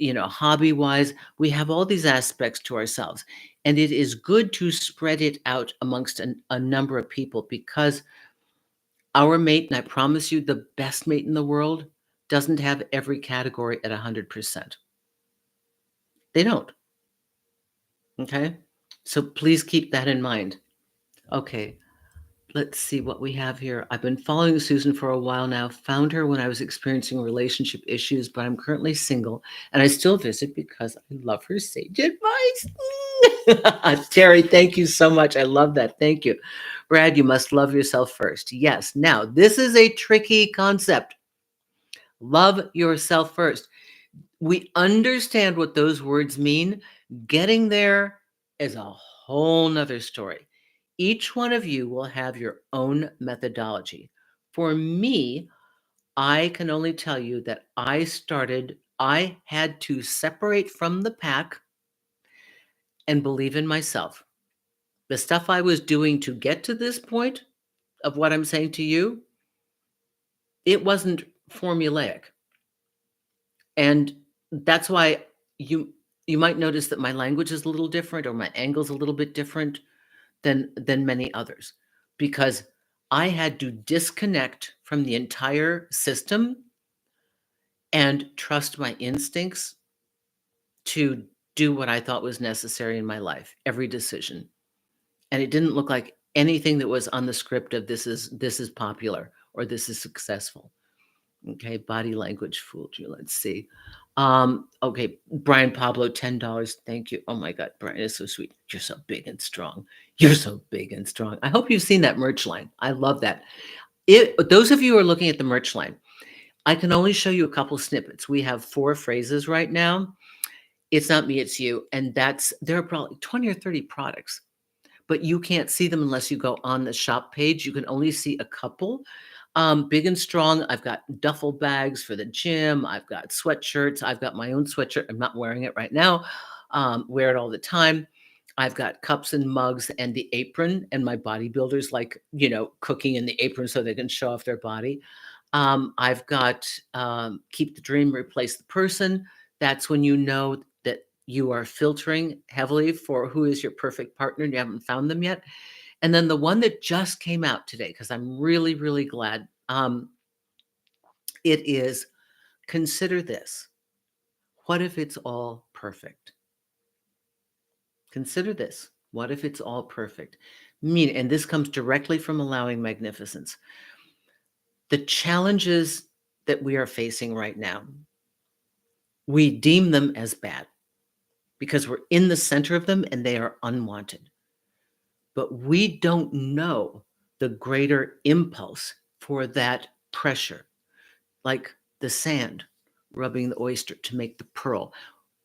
hobby wise. We have all these aspects to ourselves. And it is good to spread it out amongst a number of people, because our mate, and I promise you, the best mate in the world doesn't have every category at 100%. They don't. Okay. So please keep that in mind. Okay. Let's see what we have here. I've been following Susan for a while now. Found her when I was experiencing relationship issues, but I'm currently single and I still visit because I love her sage advice. Terry, thank you so much. I love that. Thank you. Brad, you must love yourself first. Yes. Now, this is a tricky concept. Love yourself first. We understand what those words mean. Getting there is a whole nother story. Each one of you will have your own methodology. For me, I can only tell you that I had to separate from the pack and believe in myself. The stuff I was doing to get to this point of what I'm saying to you, it wasn't formulaic. And that's why you you might notice that my language is a little different or my angle's a little bit different than many others, because I had to disconnect from the entire system and trust my instincts to do what I thought was necessary in my life, every decision. And it didn't look like anything that was on the script of this is popular or this is successful. Okay, body language fooled you. Let's see. Okay, Brian Pablo, $10. Thank you. Oh my God, Brian is so sweet. You're so big and strong. You're so big and strong. I hope you've seen that merch line. I love that. Those of you who are looking at the merch line, I can only show you a couple snippets. We have 4 phrases right now. It's not me, it's you. And there are probably 20 or 30 products, but you can't see them unless you go on the shop page. You can only see a couple. Big and strong. I've got duffel bags for the gym. I've got sweatshirts. I've got my own sweatshirt. I'm not wearing it right now. Wear it all the time. I've got cups and mugs and the apron, and my bodybuilders like, cooking in the apron so they can show off their body. I've got keep the dream, replace the person. That's when you know that you are filtering heavily for who is your perfect partner and you haven't found them yet. And then the one that just came out today, because I'm really, really glad, it is consider this. What if it's all perfect? Consider this. What if it's all perfect? And this comes directly from allowing magnificence. The challenges that we are facing right now, we deem them as bad because we're in the center of them and they are unwanted. But we don't know the greater impulse for that pressure, like the sand rubbing the oyster to make the pearl.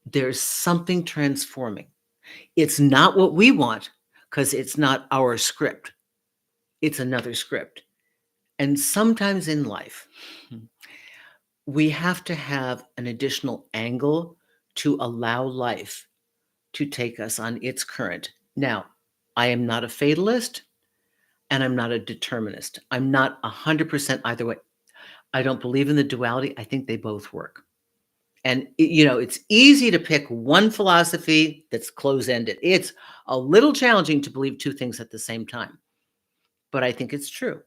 There's something transforming. It's not what we want because it's not our script. It's another script. And sometimes in life, we have to have an additional angle to allow life to take us on its current. Now, I am not a fatalist and I'm not a determinist. I'm not 100% either way. I don't believe in the duality. I think they both work. And, it's easy to pick one philosophy that's close-ended. It's a little challenging to believe 2 things at the same time, but I think it's true.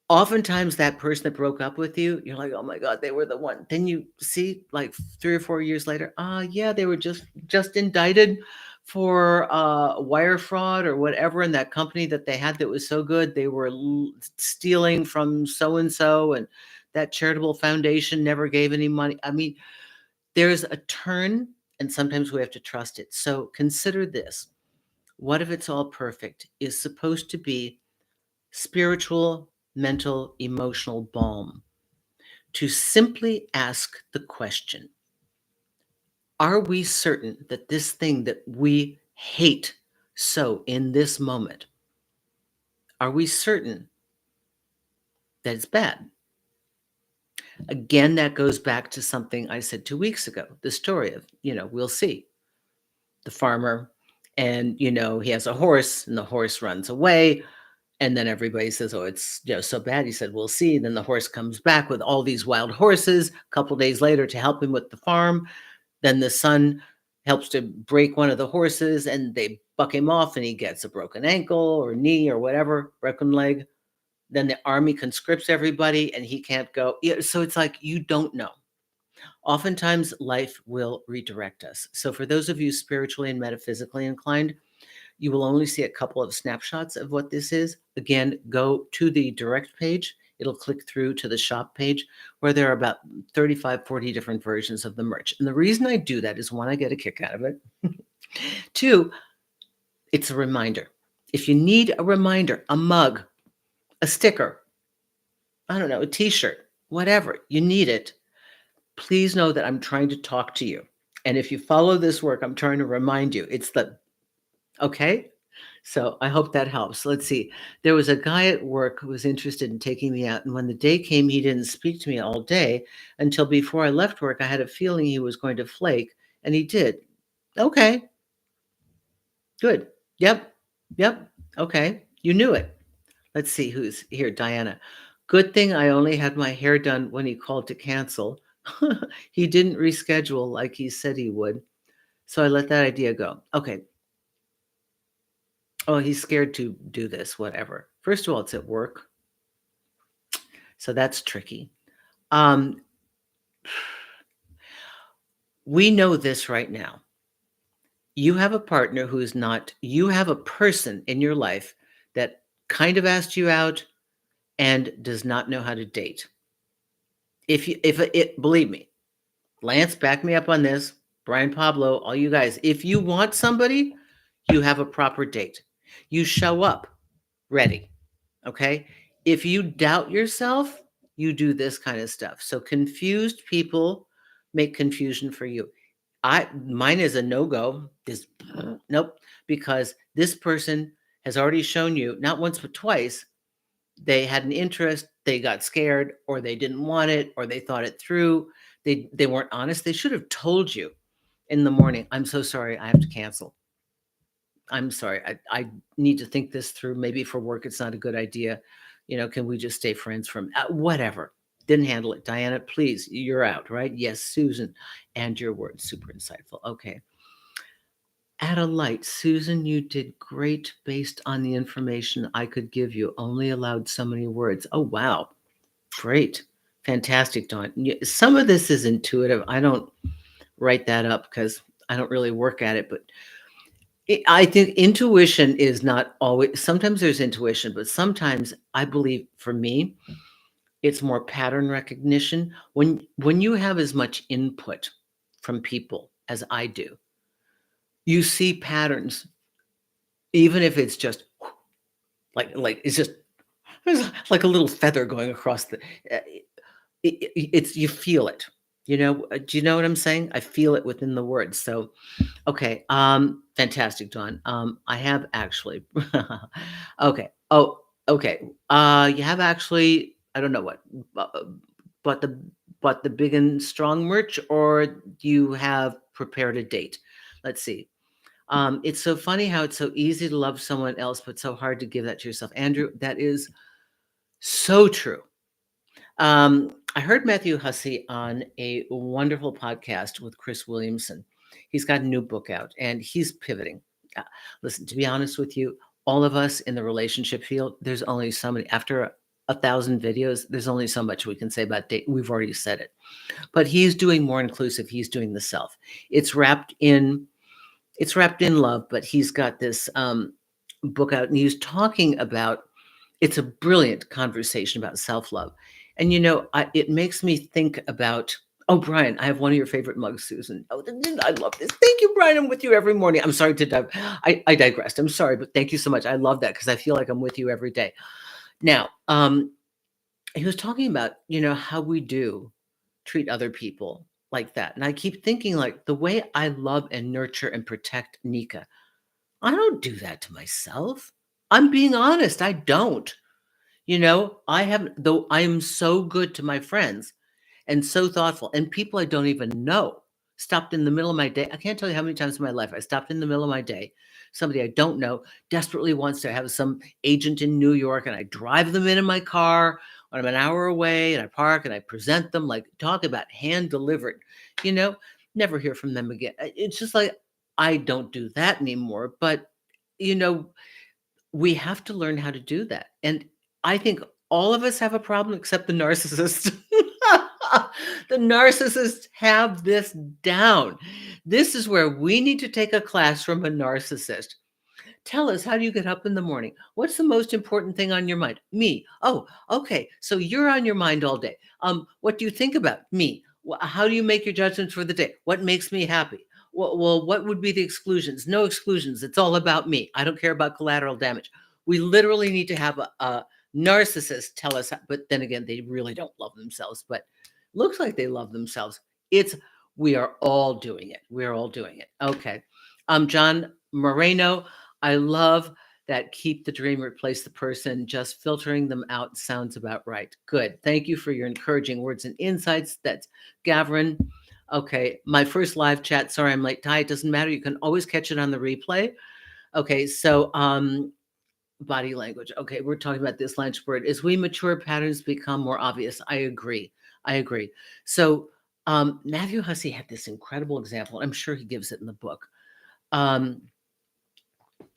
Oftentimes, that person that broke up with you, you're like, "Oh my God, they were the one." Then you see, like, 3 or 4 years later, yeah, they were just indicted for, wire fraud or whatever in that company that they had that was so good. They were stealing from so and so, and that charitable foundation never gave any money. I mean, there's a turn, and sometimes we have to trust it. So consider this. What if it's all perfect is supposed to be spiritual, mental, emotional balm to simply ask the question, are we certain that this thing that we hate so in this moment, are we certain that it's bad? Again, that goes back to something I said 2 weeks ago, the story of, we'll see. The farmer, and, he has a horse and the horse runs away. And then everybody says, "Oh, it's so bad." He said, "We'll see." Then the horse comes back with all these wild horses a couple days later to help him with the farm. Then the son helps to break one of the horses and they buck him off and he gets a broken ankle or knee or whatever, broken leg. Then the army conscripts everybody and he can't go. Yeah, so it's like you don't know. Oftentimes life will redirect us. So for those of you spiritually and metaphysically inclined, You will only see a couple of snapshots of what this is. Again, go to the direct page. It'll click through to the shop page where there are about 35, 40 different versions of the merch. And the reason I do that is one, I get a kick out of it. Two, it's a reminder. If you need a reminder, a mug, a sticker, I don't know, a t-shirt, whatever, you need it, please know that I'm trying to talk to you. And if you follow this work, I'm trying to remind you. It's the okay. So I hope that helps. Let's see. There was a guy at work who was interested in taking me out. And when the day came, he didn't speak to me all day until before I left work. I had a feeling he was going to flake, and he did. Okay, good. Yep. Yep. Okay. You knew it. Let's see who's here. Diana. Good thing I only had my hair done when he called to cancel. He didn't reschedule like he said he would. So I let that idea go. Okay. Oh, he's scared to do this, whatever. First of all, it's at work. So that's tricky. We know this right now. You have a partner who is not, you have a person in your life that kind of asked you out and does not know how to date. If it, believe me, Lance, back me up on this. Brian, Pablo, all you guys, if you want somebody, you have a proper date. You show up ready. Okay. If you doubt yourself, you do this kind of stuff. So confused people make confusion for you. Mine is a no-go. This nope, because this person has already shown you not once but twice they had an interest, they got scared, or they didn't want it, or they thought it through. They weren't honest. They should have told you in the morning, I'm so sorry, I have to cancel. I'm sorry, I need to think this through. Maybe for work, it's not a good idea. Can we just stay friends from whatever? Didn't handle it. Diana, please, you're out, right? Yes, Susan, and your words, super insightful. Okay. Add a light. Susan, you did great based on the information I could give you. Only allowed so many words. Oh, wow. Great. Fantastic, Dawn. Some of this is intuitive. I don't write that up because I don't really work at it, but I think intuition is not always, sometimes there's intuition, but sometimes I believe for me, it's more pattern recognition. When you have as much input from people as I do, you see patterns, even if it's just like it's just like a little feather going across the. It's you feel it. Do you know what I'm saying? I feel it within the words. So okay, fantastic, Dawn. I have actually. Okay. Oh, okay. You have actually. I don't know what, but the big and strong merch, or you have prepared a date. Let's see. It's so funny how it's so easy to love someone else, but so hard to give that to yourself. Andrew, that is so true. I heard Matthew Hussey on a wonderful podcast with Chris Williamson. He's got a new book out and he's pivoting. Listen, to be honest with you, all of us in the relationship field, there's only so many, after 1,000 videos, there's only so much we can say about dating. We've already said it. But he's doing more inclusive. He's doing the self. It's wrapped in love, but he's got this book out and he's talking about, it's a brilliant conversation about self-love. And it makes me think about, oh, Brian, I have one of your favorite mugs, Susan. Oh, I love this. Thank you, Brian. I'm with you every morning. I'm sorry to I digressed. I'm sorry, but thank you so much. I love that because I feel like I'm with you every day. Now, he was talking about, how we do treat other people like that. And I keep thinking, like, the way I love and nurture and protect Nika, I don't do that to myself. I'm being honest. I don't. I haven't, though I am so good to my friends and so thoughtful, and people I don't even know stopped in the middle of my day. I can't tell you how many times in my life I stopped in the middle of my day. Somebody I don't know desperately wants to have some agent in New York, and I drive them in my car when I'm an hour away, and I park and I present them. Like, talk about hand delivered, never hear from them again. It's just like, I don't do that anymore. But, we have to learn how to do that. And I think all of us have a problem except the narcissist. The narcissists have this down. This is where we need to take a class from a narcissist Tell us, how do you get up in the morning? What's the most important thing on your mind? Me. Oh, okay. So you're on your mind all day. What do you think about? Me. How do you make your judgments for the day? What makes me happy? Well, what would be the exclusions? No exclusions. It's all about me. I don't care about collateral damage. We literally need to have a narcissist tell us, but then again, they really don't love themselves, but looks like they love themselves. It's we are all doing it. We're all doing it. Okay. John Moreno, I love that keep the dream, replace the person, just filtering them out sounds about right. Good. Thank you for your encouraging words and insights. That's Gavin. Okay, my first live chat. Sorry, I'm late. Ty, it doesn't matter. You can always catch it on the replay. Okay, so body language. Okay, we're talking about this lunch word. As we mature, patterns become more obvious. I agree. I agree. So Matthew Hussey had this incredible example. I'm sure he gives it in the book.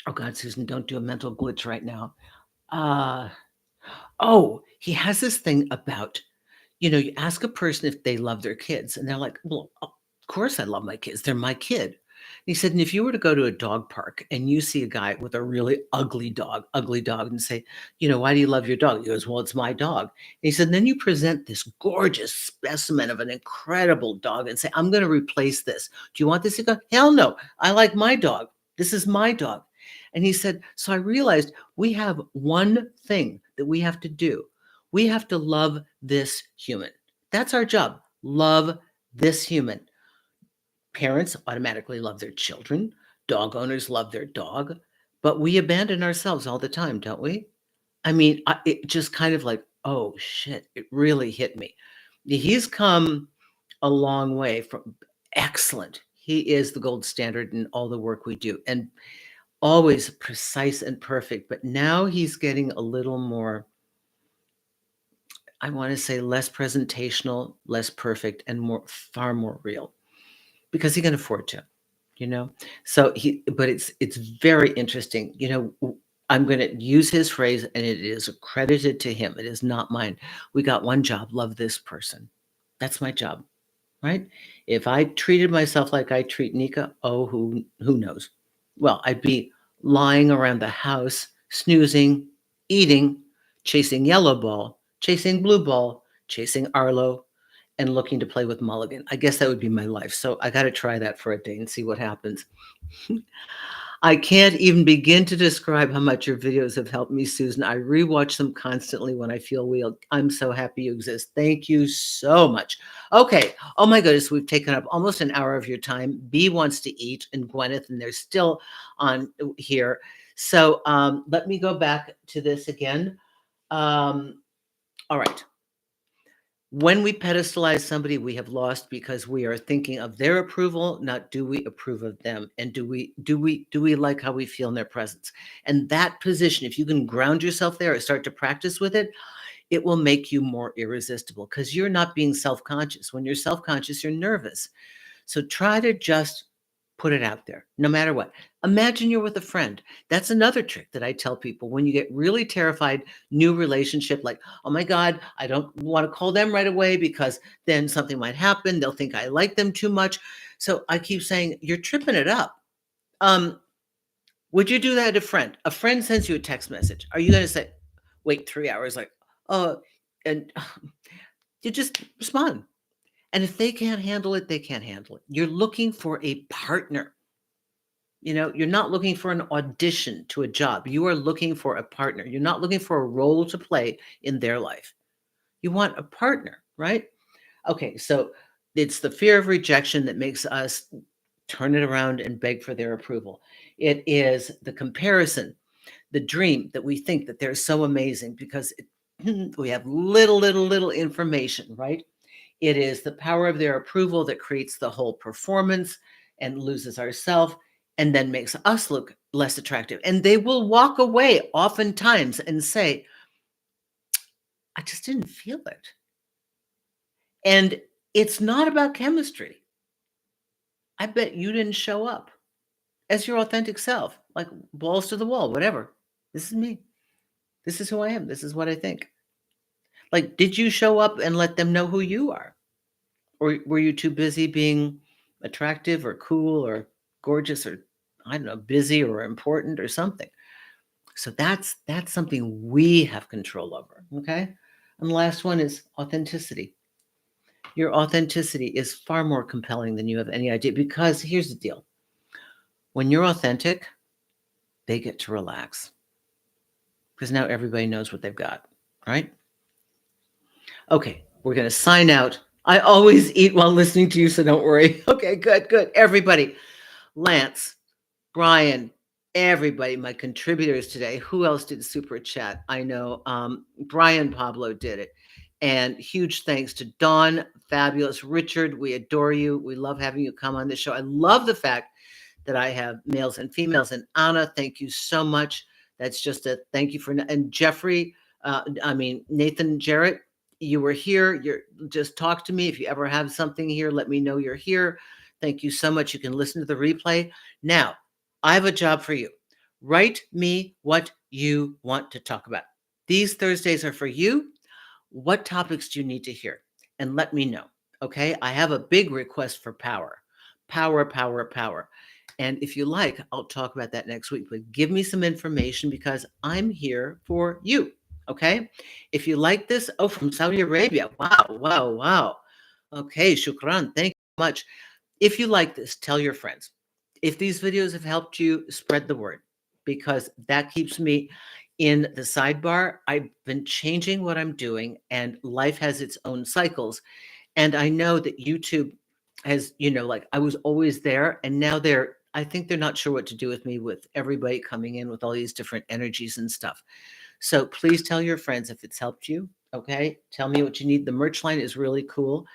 Oh God, Susan, don't do a mental glitch right now. Uh, he has this thing about, you ask a person if they love their kids, and they're like, well, of course I love my kids. They're my kid. He said, and if you were to go to a dog park and you see a guy with a really ugly dog, and say, why do you love your dog? He goes, well, it's my dog. And he said, then you present this gorgeous specimen of an incredible dog and say, I'm going to replace this. Do you want this? He goes, hell no. I like my dog. This is my dog. And he said, so I realized we have one thing that we have to do. We have to love this human. That's our job. Love this human. Parents automatically love their children. Dog owners love their dog. But we abandon ourselves all the time, don't we? I mean, it just kind of like, oh shit, it really hit me. He's come a long way from excellent. He is the gold standard in all the work we do. And always precise and perfect, but now he's getting a little more, I want to say less presentational, less perfect, and far more real because he can afford to, you know? So but it's very interesting. I'm going to use his phrase and it is accredited to him. It is not mine. We got one job, love this person. That's my job, right? If I treated myself like I treat Nika, oh, who knows? Well, I'd be lying around the house, snoozing, eating, chasing yellow ball, chasing blue ball, chasing Arlo, and looking to play with Mulligan. I guess that would be my life. So I got to try that for a day and see what happens. I can't even begin to describe how much your videos have helped me, Susan. I rewatch them constantly when I feel weak. I'm so happy you exist. Thank you so much. Okay. Oh my goodness, we've taken up almost an hour of your time. B wants to eat, and Gwyneth, and they're still on here. So let me go back to this again. All right. When we pedestalize somebody, we have lost because we are thinking of their approval, not do we approve of them, and do we like how we feel in their presence. And that position, if you can ground yourself there or start to practice with it, it will make you more irresistible because you're not being self-conscious. When you're self-conscious, you're nervous. So try to just put it out there, no matter what. Imagine you're with a friend. That's another trick that I tell people when you get really terrified, new relationship, like, oh my God, I don't want to call them right away because then something might happen. They'll think I like them too much. So I keep saying, you're tripping it up. Would you do that to a friend? A friend sends you a text message. Are you going to say, wait 3 hours, like, oh, and you just respond. And if they can't handle it, they can't handle it. You're looking for a partner. You're not looking for an audition to a job. You are looking for a partner. You're not looking for a role to play in their life. You want a partner, right? Okay, so it's the fear of rejection that makes us turn it around and beg for their approval. It is the comparison, the dream that we think that they're so amazing because we have little information, right? It is the power of their approval that creates the whole performance and loses ourself and then makes us look less attractive. And they will walk away oftentimes and say, I just didn't feel it. And it's not about chemistry. I bet you didn't show up as your authentic self, like balls to the wall, whatever. This is me. This is who I am. This is what I think. Like, did you show up and let them know who you are? Or were you too busy being attractive or cool or gorgeous or I don't know, busy or important or something. So that's something we have control over. Okay. And the last one is authenticity. Your authenticity is far more compelling than you have any idea, because here's the deal. When you're authentic, they get to relax because now everybody knows what they've got, right? Okay, we're going to sign out. I always eat while listening to you, so don't worry. Okay, good, good. Everybody, Lance, Brian, everybody, my contributors today. Who else did super chat? I know Brian Pablo did it. And huge thanks to Dawn, fabulous. Richard, we adore you. We love having you come on the show. I love the fact that I have males and females. And Anna, thank you so much. That's just a thank you for, and Jeffrey, Nathan Jarrett, you were here. You're just talk to me. If you ever have something here, let me know you're here. Thank you so much. You can listen to the replay. Now, I have a job for you. Write me what you want to talk about. These Thursdays are for you. What topics do you need to hear? And let me know. Okay. I have a big request for power. Power, power, power. And if you like, I'll talk about that next week. But give me some information because I'm here for you. Okay. If you like this, oh, from Saudi Arabia. Wow, wow, wow. Okay. Shukran. Thank you so much. If you like this, tell your friends. If these videos have helped you, spread the word because that keeps me in the sidebar. I've been changing what I'm doing and life has its own cycles. And I know that YouTube has, like I was always there and now I think they're not sure what to do with me with everybody coming in with all these different energies and stuff. So please tell your friends if it's helped you. Okay. Tell me what you need. The merch line is really cool.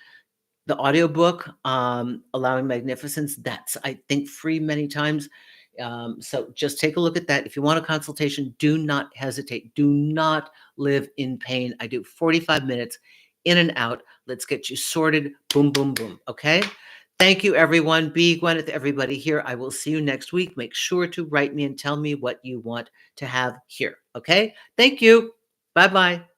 The audiobook, Allowing Magnificence, that's, I think, free many times. So just take a look at that. If you want a consultation, do not hesitate. Do not live in pain. I do 45 minutes in and out. Let's get you sorted. Boom, boom, boom. Okay. Thank you, everyone. Be Gwyneth, everybody here. I will see you next week. Make sure to write me and tell me what you want to have here. Okay. Thank you. Bye-bye.